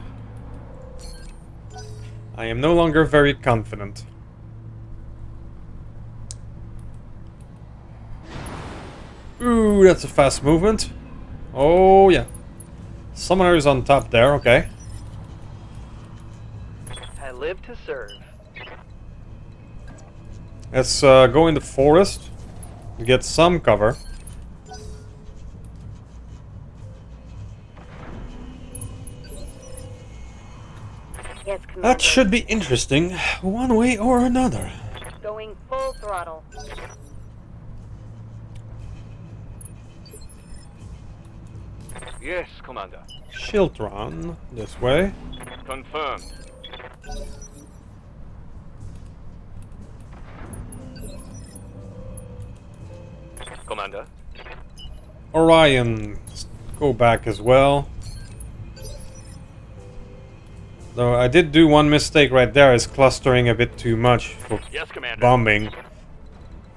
I am no longer very confident. Ooh, that's a fast movement. Oh yeah. Summoner is on top there, okay. I live to serve. Let's go in the forest to get some cover. Yes, Commander. That should be interesting, one way or another. Going full throttle. Yes, Commander. Shiltron, this way. Confirmed. Commander. Orion, go back as well. Though I did do one mistake right there, is clustering a bit too much for Yes, Commander. bombing.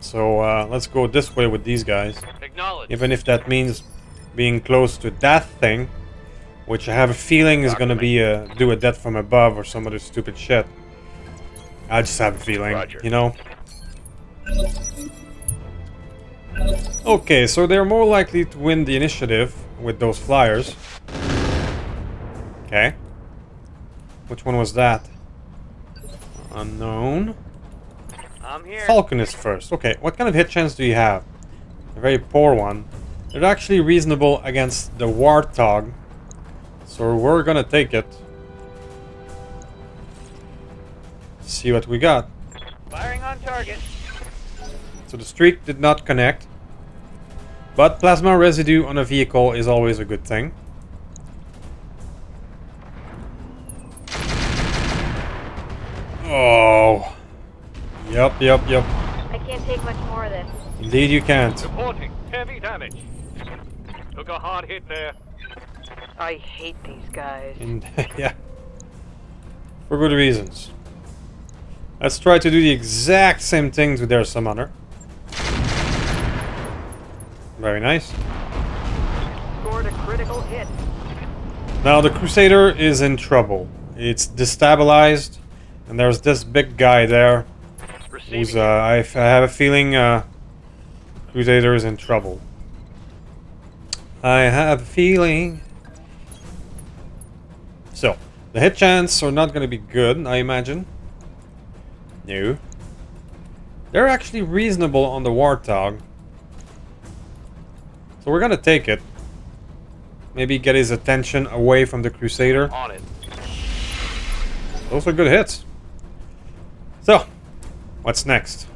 So let's go this way with these guys. Acknowledge. Even if that means being close to that thing, which I have a feeling is gonna be do a death from above or some other stupid shit. I just have a feeling, Roger. you know? Okay, so they're more likely to win the initiative with those flyers. Okay. Which one was that? Unknown. I'm here. Falcon is first. Okay, what kind of hit chance do you have? A very poor one. They're actually reasonable against the Warthog. So we're gonna take it. See what we got. Firing on target. So the streak did not connect. But plasma residue on a vehicle is always a good thing. Oh. Yup. I can't take much more of this. Indeed you can't. Reporting heavy damage. Took a hard hit there. I hate these guys. And yeah. For good reasons. Let's try to do the exact same thing to their summoner. Very nice. Scored a critical hit. Now the Crusader is in trouble. It's destabilized, and there's this big guy there. Who's I have a feeling Crusader is in trouble. I have a feeling. So the hit chance are not going to be good, I imagine. No. They're actually reasonable on the Warthog. So we're gonna take it. Maybe get his attention away from the Crusader. On it. Those are good hits. So, what's next?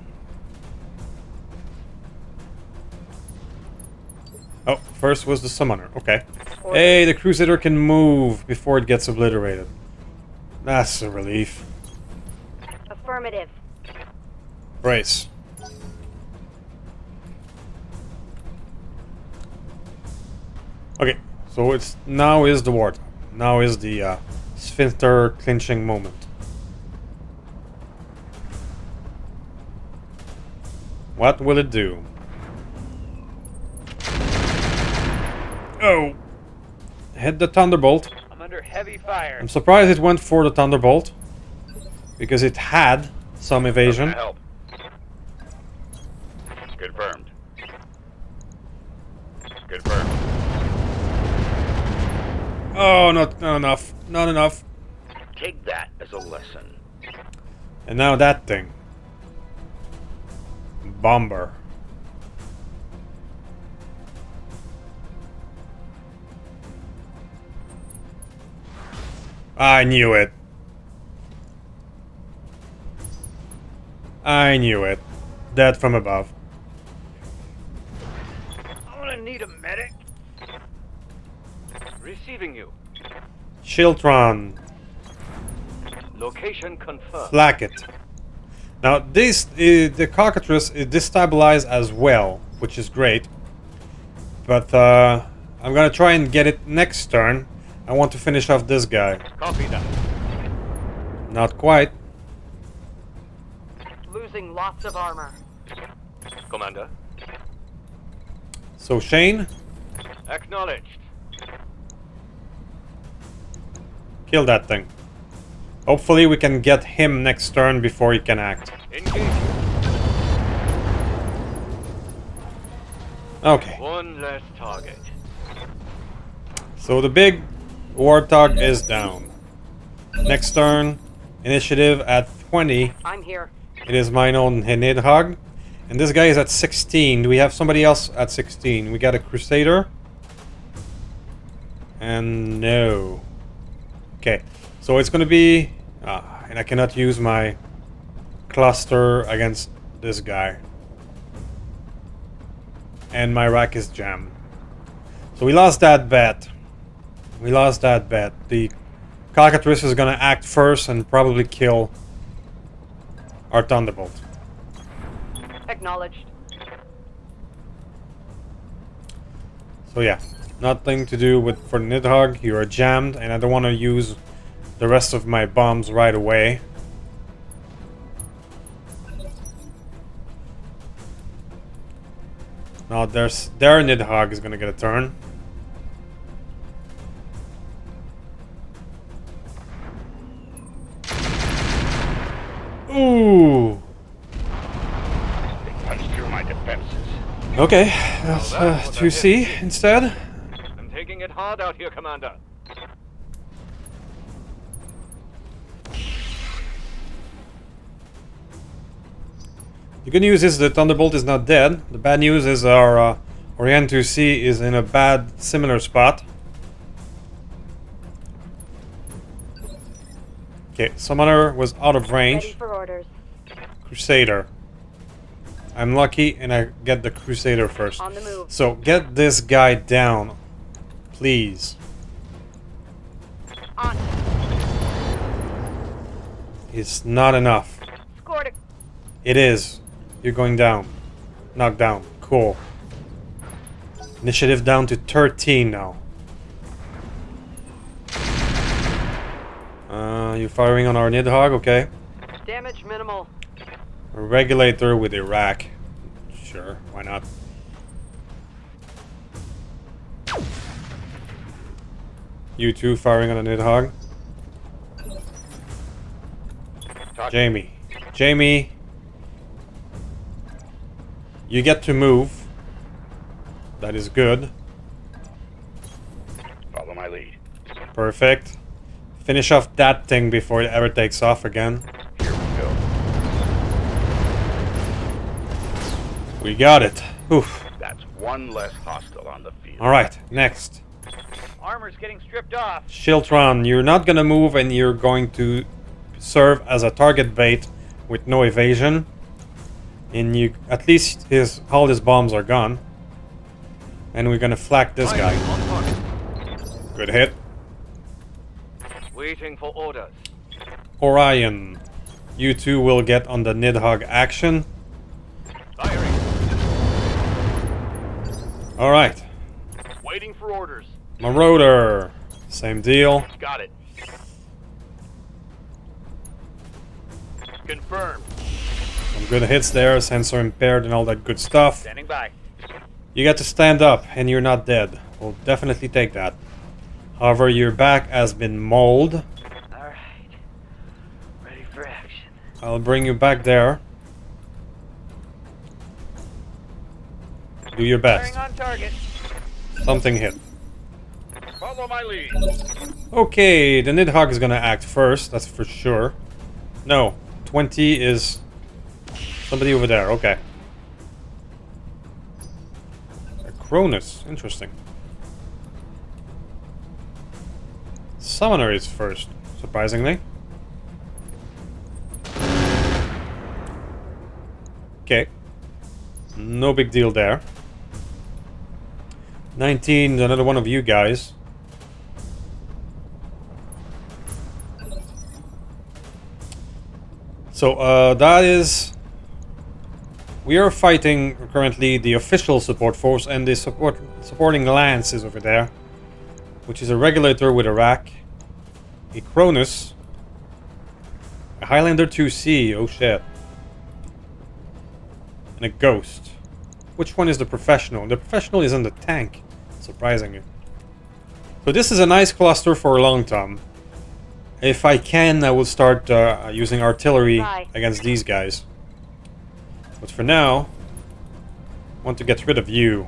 Oh, first was the Summoner. Okay. Hey, the Crusader can move before it gets obliterated. That's a relief. Affirmative. Brace. Okay, so it's now is the ward. Now is the sphincter clinching moment. What will it do? Oh! Hit the Thunderbolt. I'm under heavy fire. I'm surprised it went for the Thunderbolt. Because it had some evasion. Help. Confirmed. Confirmed. Oh, not enough. Not enough. Take that as a lesson. And now that thing. Bomber. I knew it. I knew it. Dead from above. I'm gonna need a medic. Receiving you. Shiltron. Location confirmed. Flack it. Now this the cockatrice is destabilized as well, which is great. But I'm gonna try and get it next turn. I want to finish off this guy. Copy that. Not quite. Losing lots of armor. Commander. So Shane, Acknowledged. kill that thing. Hopefully we can get him next turn before he can act. Engage. Okay. One less target. So the big Warthog is down. Next turn, initiative at 20. I'm here. It is mine own Nidhogg. And this guy is at 16. Do we have somebody else at 16? We got a Crusader. And no. Okay. So it's gonna be... and I cannot use my cluster against this guy. And my rack is jammed. So we lost that bet. We lost that bet. The cockatrice is gonna act first and probably kill our Thunderbolt. Acknowledged. So yeah, nothing to do with for Nidhogg. You are jammed, and I don't want to use the rest of my bombs right away. Now their Nidhogg is gonna get a turn. Ooh. Punched through my defenses. Okay, that's 2C instead. I'm taking it hard out here, Commander. The good news is the Thunderbolt is not dead. The bad news is our Orient 2C is in a bad, similar spot. Okay, Summoner was out of Ready range. for orders. Crusader. I'm lucky and I get the Crusader first. On the move. So get this guy down, please. On. It's not enough. Scored a... It is. You're going down. Knocked down. Cool. Initiative down to 13 now. You're firing on our Nidhogg, okay. Damage minimal. A regulator with a rack. Sure, why not? You two firing on a Nidhogg. Jamie. Jamie. You get to move. That is good. Follow my lead. Perfect. Finish off that thing before it ever takes off again. Here we go. We got it. Oof. That's one less hostile on the field. Alright, next. Armor's getting stripped off. Shiltron, you're not gonna move and you're going to serve as a target bait with no evasion. And you at least all his bombs are gone. And we're gonna flak this guy. Good hit. Waiting for orders. Orion, you two will get on the Nidhogg action. Firing. Alright. Waiting for orders. Marauder, same deal. Got it. Confirmed. Some good hits there, sensor impaired and all that good stuff. Standing by. You get to stand up and you're not dead. We'll definitely take that. However, your back has been mauled. Alright. Ready for action. I'll bring you back there. Do your best. Firing on target. Something hit. Follow my lead. Okay, the Nidhogg is gonna act first, that's for sure. No, 20 is somebody over there, okay. A Cronus, interesting. Summoner is first, surprisingly. Okay. No big deal there. 19, another one of you guys. So, that is... We are fighting currently the official support force, and the supporting lance is over there. Which is a regulator with a rack. A Cronus. A Highlander 2C, oh shit. And a Ghost. Which one is the professional? The professional is in the tank, surprisingly. So this is a nice cluster for a long time. If I can, I will start using artillery against these guys. But for now, I want to get rid of you.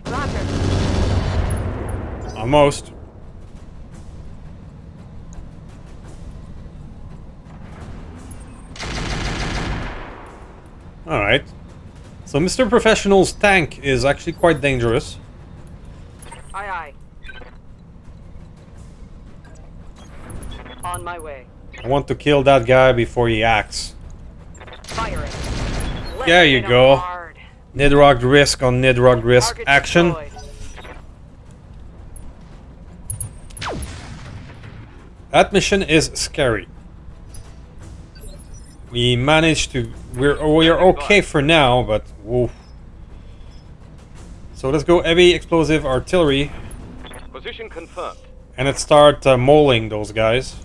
Roger. Almost. Alright. So Mr. Professional's tank is actually quite dangerous. Aye aye. On my way. I want to kill that guy before he acts. Firing. There you go. Nidhogg risk on Nidhogg risk Target action. deployed. That mission is scary. We managed to... We're okay for now, but... Woof. So let's go heavy explosive artillery. Position confirmed. And let's start mauling those guys.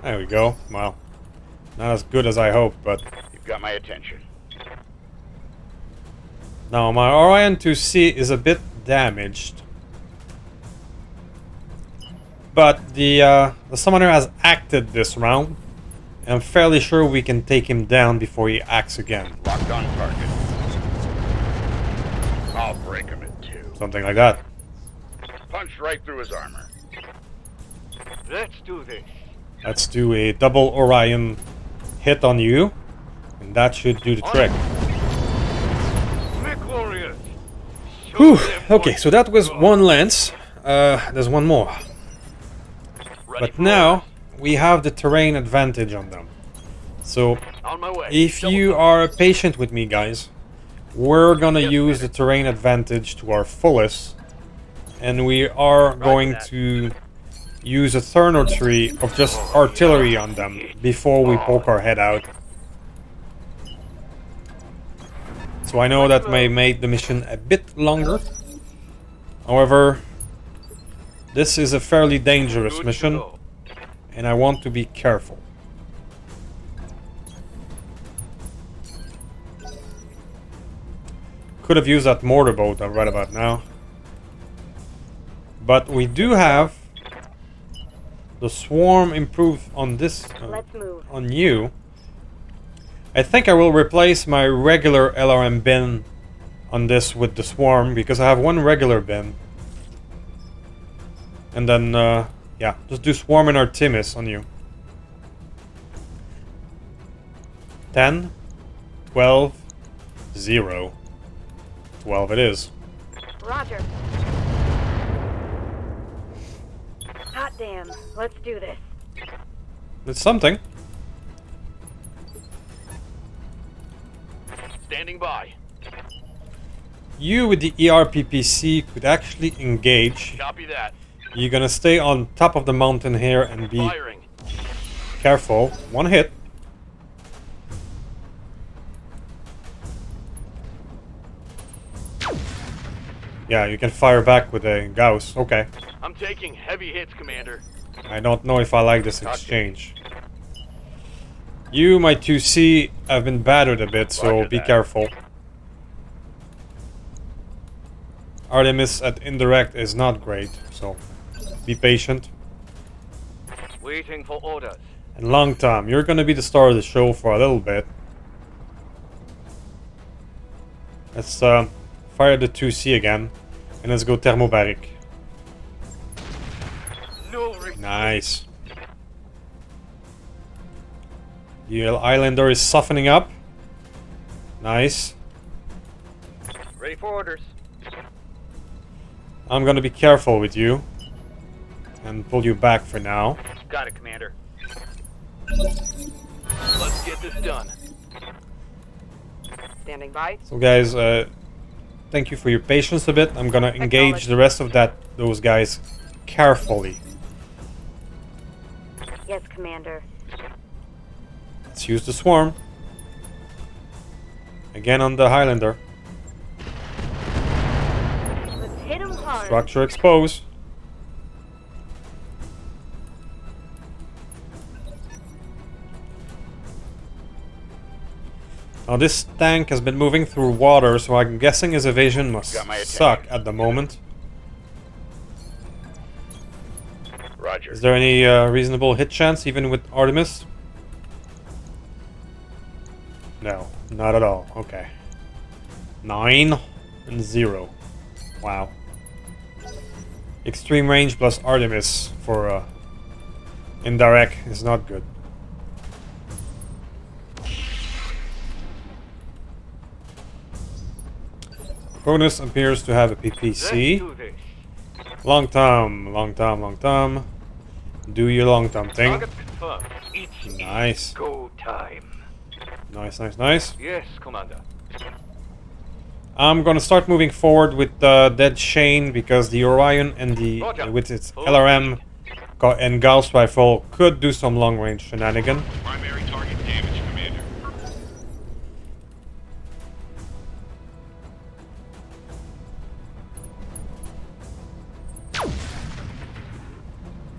There we go. Well, not as good as I hoped, but... You've got my attention. Now, my Orion 2C is a bit damaged. But the summoner has acted this round. I'm fairly sure we can take him down before he acts again. Locked on target. I'll break him in two. Something like that. Punch right through his armor. Let's do this. Let's do a double Orion hit on you. And that should do the trick. Warriors. Whew. Okay, so that was one lance. There's one more. But now, we have the terrain advantage on them. So, On my way. if you are patient with me, guys, we're gonna use the terrain advantage to our fullest. And we are going to use a turn or three of just artillery on them before we poke our head out. So I know that may make the mission a bit longer. However, this is a fairly dangerous mission, and I want to be careful. Could have used that mortar boat right about now. But we do have the swarm improved on this, Let's move. on you. I think I will replace my regular LRM bin on this with the swarm, because I have one regular bin. And then, yeah, just do swarm and Artemis on you. 10, 12, 0. 12 it is. Roger. Hot damn. Let's do this. It's something. Standing by. You with the ERPPC could actually engage. Copy that. You're gonna stay on top of the mountain here and be Firing. careful. One hit. Yeah, you can fire back with a Gauss. Okay. I'm taking heavy hits, Commander. I don't know if I like this exchange. You, my 2C, have been battered a bit, so Roger be that. careful. Artemis at indirect is not great, so be patient. Waiting for orders. And Long Tom, you're gonna be the star of the show for a little bit. Let's fire the 2C again, and let's go thermobaric. No. Nice. The Islander is softening up. Nice. Ready for orders. I'm gonna be careful with you and pull you back for now. Got it, Commander. Let's get this done. Standing by. So guys, thank you for your patience a bit. I'm gonna engage the rest of those guys carefully. Yes, Commander. Let's use the swarm. Again on the Highlander. Let's hit him hard. Structure exposed. Now this tank has been moving through water, so I'm guessing his evasion must Got my attention. suck at the moment. Roger. Is there any reasonable hit chance even with Artemis? No, not at all. Okay. 9 and 0. Wow. Extreme range plus Artemis for indirect is not good. Cronus appears to have a PPC. Let's do this. Long Tom, long Tom, long Tom. Do your long Tom thing. Target confirmed. It's Nice. go time. Nice, nice, nice. Yes, Commander. I'm gonna start moving forward with Dead Shane because the Orion and the Roger. with its Full LRM and Gauss rifle could do some long range shenanigan. Primary target damage, Commander.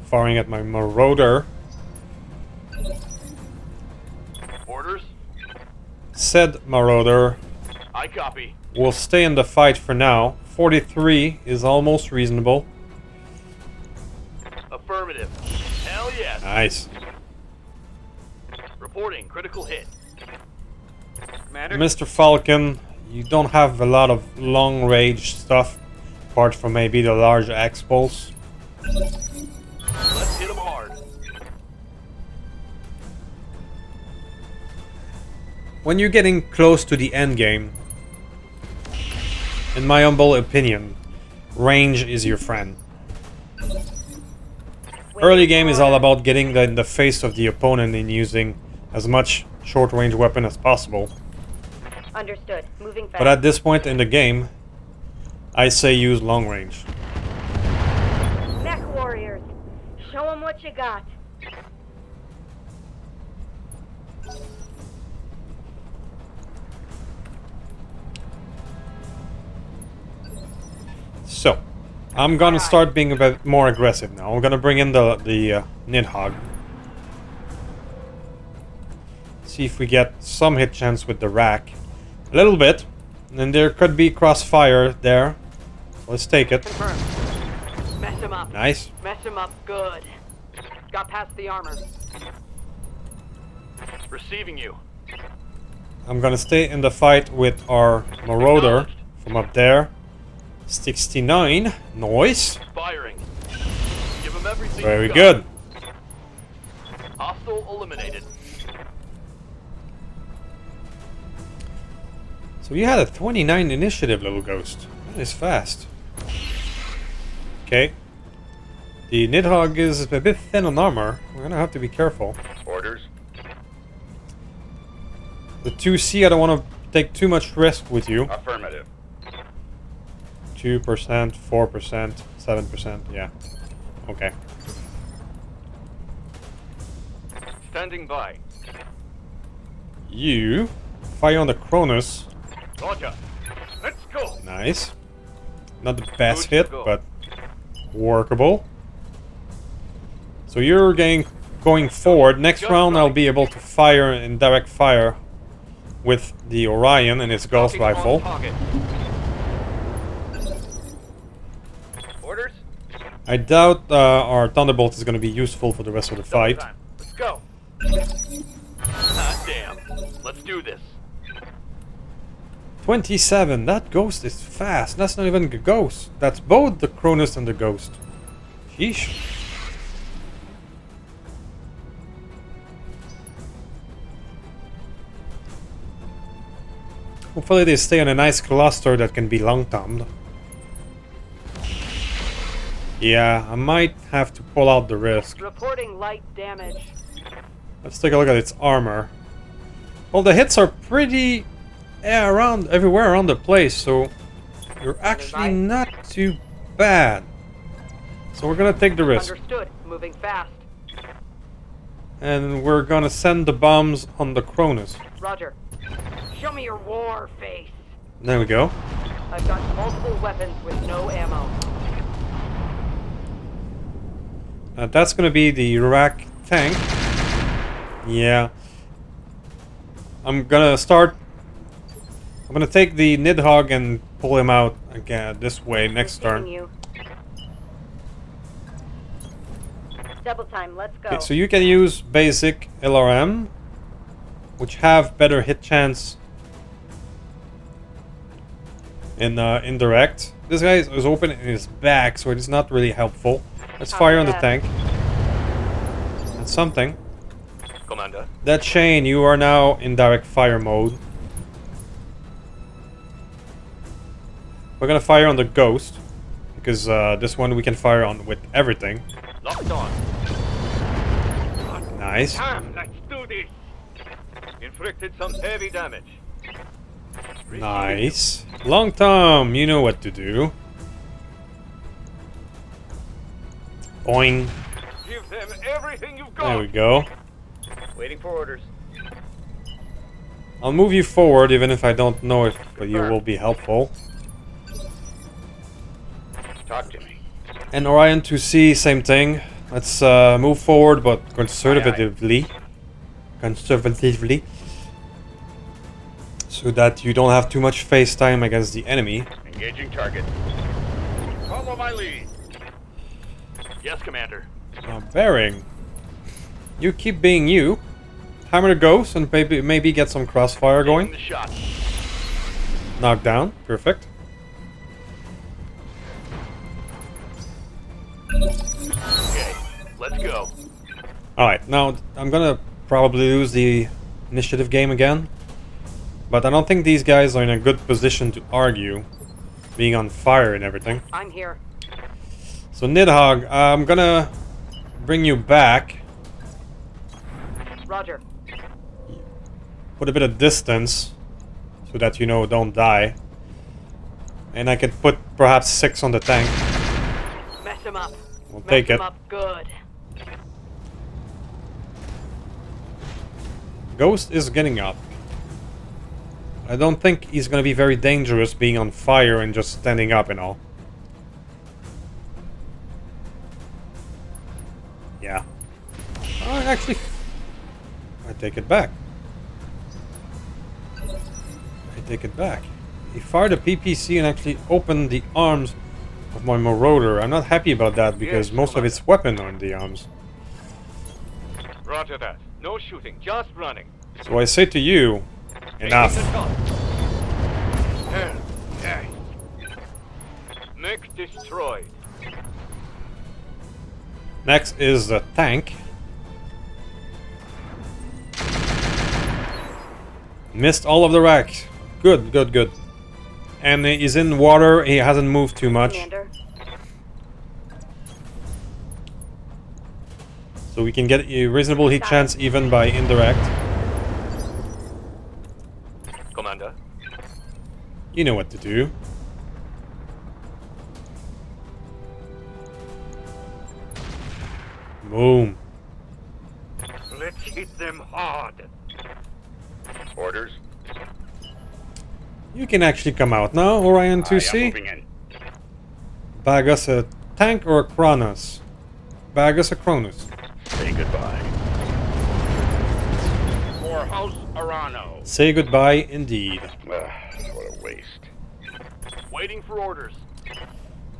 Firing at my Marauder. Orders. Said Marauder I copy. will stay in the fight for now. 43 is almost reasonable. Affirmative. Hell yes. Nice. Reporting critical hit. Commander. Mr. Falcon, you don't have a lot of long range stuff apart from maybe the large X pulse. Let's hit him hard. When you're getting close to the end game, in my humble opinion, range is your friend. Early game is all about getting in the face of the opponent and using as much short range weapon as possible. Understood. Moving fast. But at this point in the game, I say use long range. Mech warriors. Show them what you got. I'm gonna start being a bit more aggressive now. I'm gonna bring in the Nidhogg. See if we get some hit chance with the rack. A little bit. And then there could be crossfire there. Let's take it. Confirmed. Mess him up. Nice. Mess him up good. Got past the armor. Receiving you. I'm gonna stay in the fight with our Marauder from up there. 69. Nice. Firing. Give him everything. Very you've got. good. Hostile eliminated. So you had a 29 initiative, little ghost. That is fast. Okay. The Nidhogg is a bit thin on armor. We're gonna have to be careful. Orders. The 2C, I don't want to take too much risk with you. Affirmative. 2%, 4%, 7%, yeah. Okay. Standing by. You fire on the Cronus. Roger. Let's go. Nice. Not the best Good to hit, go. but workable. So you're going forward. Next Just round, I'll right. be able to fire in direct fire with the Orion and its Gauss Talking on rifle. target. Orders. I doubt our Thunderbolt is going to be useful for the rest of the fight. Time. Let's go. Damn. Let's do this. 27. That Ghost is fast. That's not even a Ghost. That's both the Cronus and the Ghost. Sheesh. Hopefully they stay on a nice cluster that can be long-termed. Yeah, I might have to pull out the risk. Reporting light damage. Let's take a look at its armor. Well, the hits are pretty around everywhere around the place, so you're actually not too bad. So we're gonna take the risk. Understood. Moving fast. And we're gonna send the bombs on the Cronus. Roger. Show me your war face. There we go. I've got multiple weapons with no ammo. That's gonna be the rack tank. Yeah. I'm gonna take the Nidhogg and pull him out again this way next turn. You. Double time, let's go. Okay, so you can use basic LRM, which have better hit chance in indirect. This guy is open in his back, so it is not really helpful. Let's fire on the tank. That's something. Commander. That Shane, you are now in direct fire mode. We're gonna fire on the Ghost, because this one we can fire on with everything. Locked on. Nice. Let's do this. Inflicted some heavy damage. Nice. Long Tom, you know what to do. Boing. Give them everything you've got. There we go. Waiting for orders. I'll move you forward, even if I don't know if you will be helpful. Talk to me. And Orion 2C, same thing. Let's move forward, but conservatively. Conservatively. So that you don't have too much face time against the enemy. Engaging target. Follow my lead. Yes, Commander. Bearing. You keep being you. Hammer the Ghost and maybe get some crossfire going. Taking the shot. Knock down. Perfect. Okay, let's go. Alright, now I'm gonna probably lose the initiative game again. But I don't think these guys are in a good position to argue. Being on fire and everything. I'm here. So Nidhogg, I'm gonna bring you back. Roger. Put a bit of distance. So that you know don't die. And I could put perhaps 6 on the tank. Mess him up. We'll Mess take him it. up good. Ghost is getting up. I don't think he's gonna be very dangerous being on fire and just standing up and all. take it back. I take it back. He fired a PPC and actually opened the arms of my Marauder. I'm not happy about that because most of its weapon are in the arms. Roger that. No shooting, just running. So I say to you, enough. Mech destroyed. Next is the tank. Missed all of the rack. Good, good, good. And he's in water. He hasn't moved too much. Commander. So we can get a reasonable hit chance even by indirect. Commander. You know what to do. Boom. Let's hit them hard. Orders. You can actually come out now, Orion 2C. Moving in. Bag us a tank or a Kronos? Bag us a Kronos. Say goodbye. For House Arano. Say goodbye indeed. What a waste. Waiting for orders.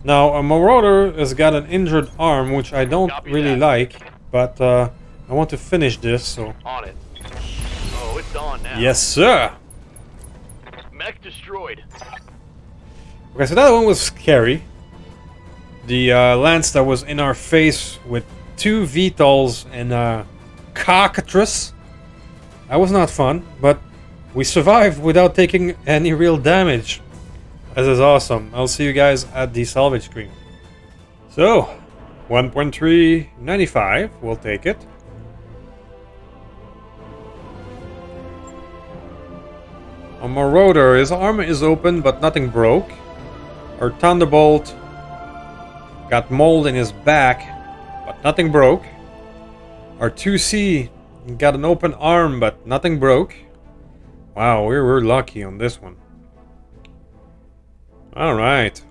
Now, a Marauder has got an injured arm, which I don't Copy really that. like, but I want to finish this, so... On it. Oh, it's on now. Yes, sir! Mech destroyed. Okay, so that one was scary. The lance that was in our face with 2 VTOLs and a cockatrice. That was not fun, but we survived without taking any real damage. This is awesome. I'll see you guys at the salvage screen. So, 1.395, we'll take it. A Marauder, his armor is open but nothing broke. Our Thunderbolt got mold in his back but nothing broke. Our 2C got an open arm but nothing broke. Wow, we were lucky on this one. Alright.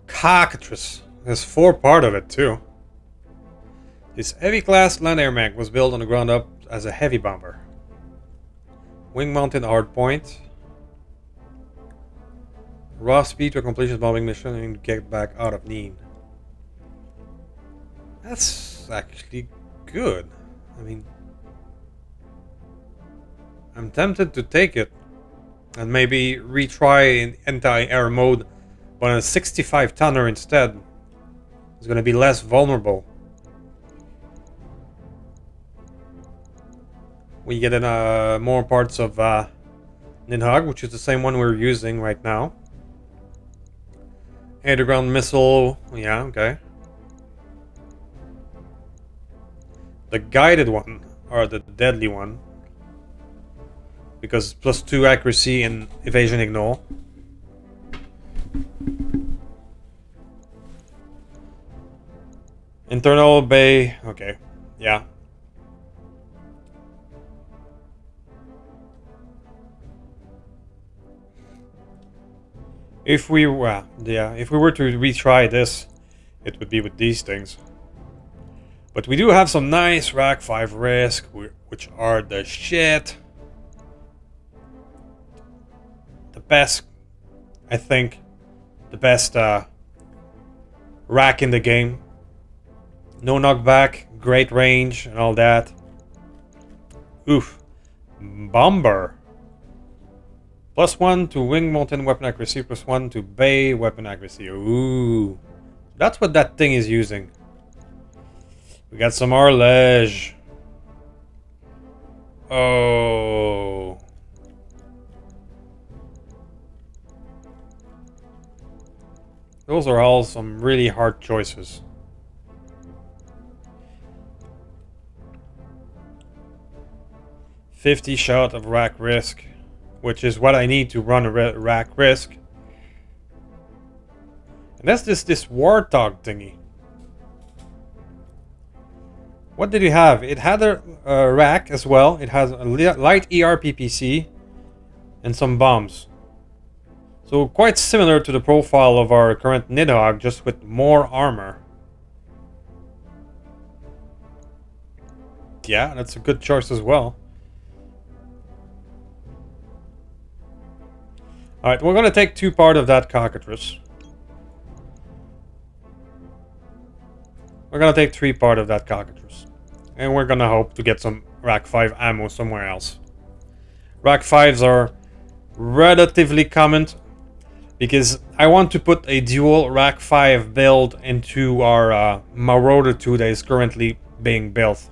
Cockatrice. There's 4 part of it too. This heavy class land air mech was built on the ground up as a heavy bomber. Wing mounted hardpoint. Raw speed to complete this bombing mission and get back out of need. That's actually good. I mean, I'm tempted to take it and maybe retry in anti-air mode, but on a 65 tonner instead. It's going to be less vulnerable. We get in more parts of Ninhog, which is the same one we're using right now. Air-to-ground missile, yeah, okay. The guided one, or the deadly one. Because it's +2 accuracy and evasion ignore. Internal bay, okay, yeah. If we were to retry this, it would be with these things. But we do have some nice Rack 5 risk, which are the shit. The best, I think, the best rack in the game. No knockback, great range, and all that. Oof. Bomber. +1 to wing mountain weapon accuracy, +1 to bay weapon accuracy. Ooh. That's what that thing is using. We got some Arlege. Oh. Those are all some really hard choices. $50 shot of rack risk, which is what I need to run a rack risk. And that's this Warthog thingy. What did it have? It had a rack as well. It has a light ER PPC and some bombs. So quite similar to the profile of our current Nidhogg, just with more armor. Yeah, that's a good choice as well. Alright, we're gonna take 2 part of that cockatrice. We're gonna take 3 part of that cockatrice. And we're gonna hope to get some Rack 5 ammo somewhere else. Rack 5s are relatively common, because I want to put a dual Rack 5 build into our Marauder 2 that is currently being built.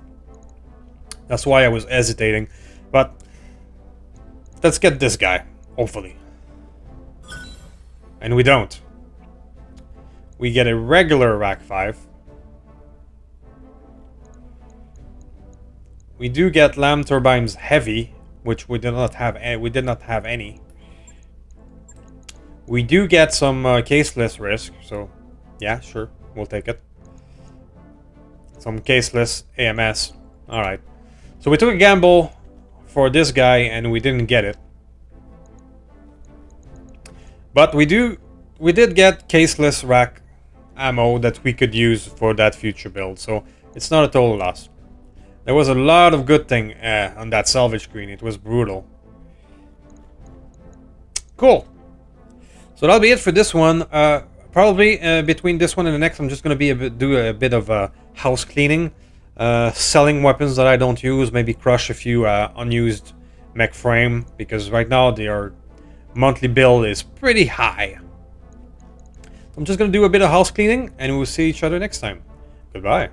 That's why I was hesitating. But let's get this guy, hopefully. And we don't. We get a regular Rack 5. We do get Lamb Turbines Heavy, which we did not have any. We do get some caseless risk, so yeah, sure, we'll take it. Some caseless AMS. Alright. So we took a gamble for this guy and we didn't get it. But we did get caseless rack ammo that we could use for that future build, so it's not a total loss. There was a lot of good thing on that salvage screen. It was brutal. Cool. So that'll be it for this one. Probably between this one and the next, I'm just going to do a bit of house cleaning. Selling weapons that I don't use. Maybe crush a few unused mech frame. Because right now their monthly bill is pretty high. I'm just going to do a bit of house cleaning. And we'll see each other next time. Goodbye.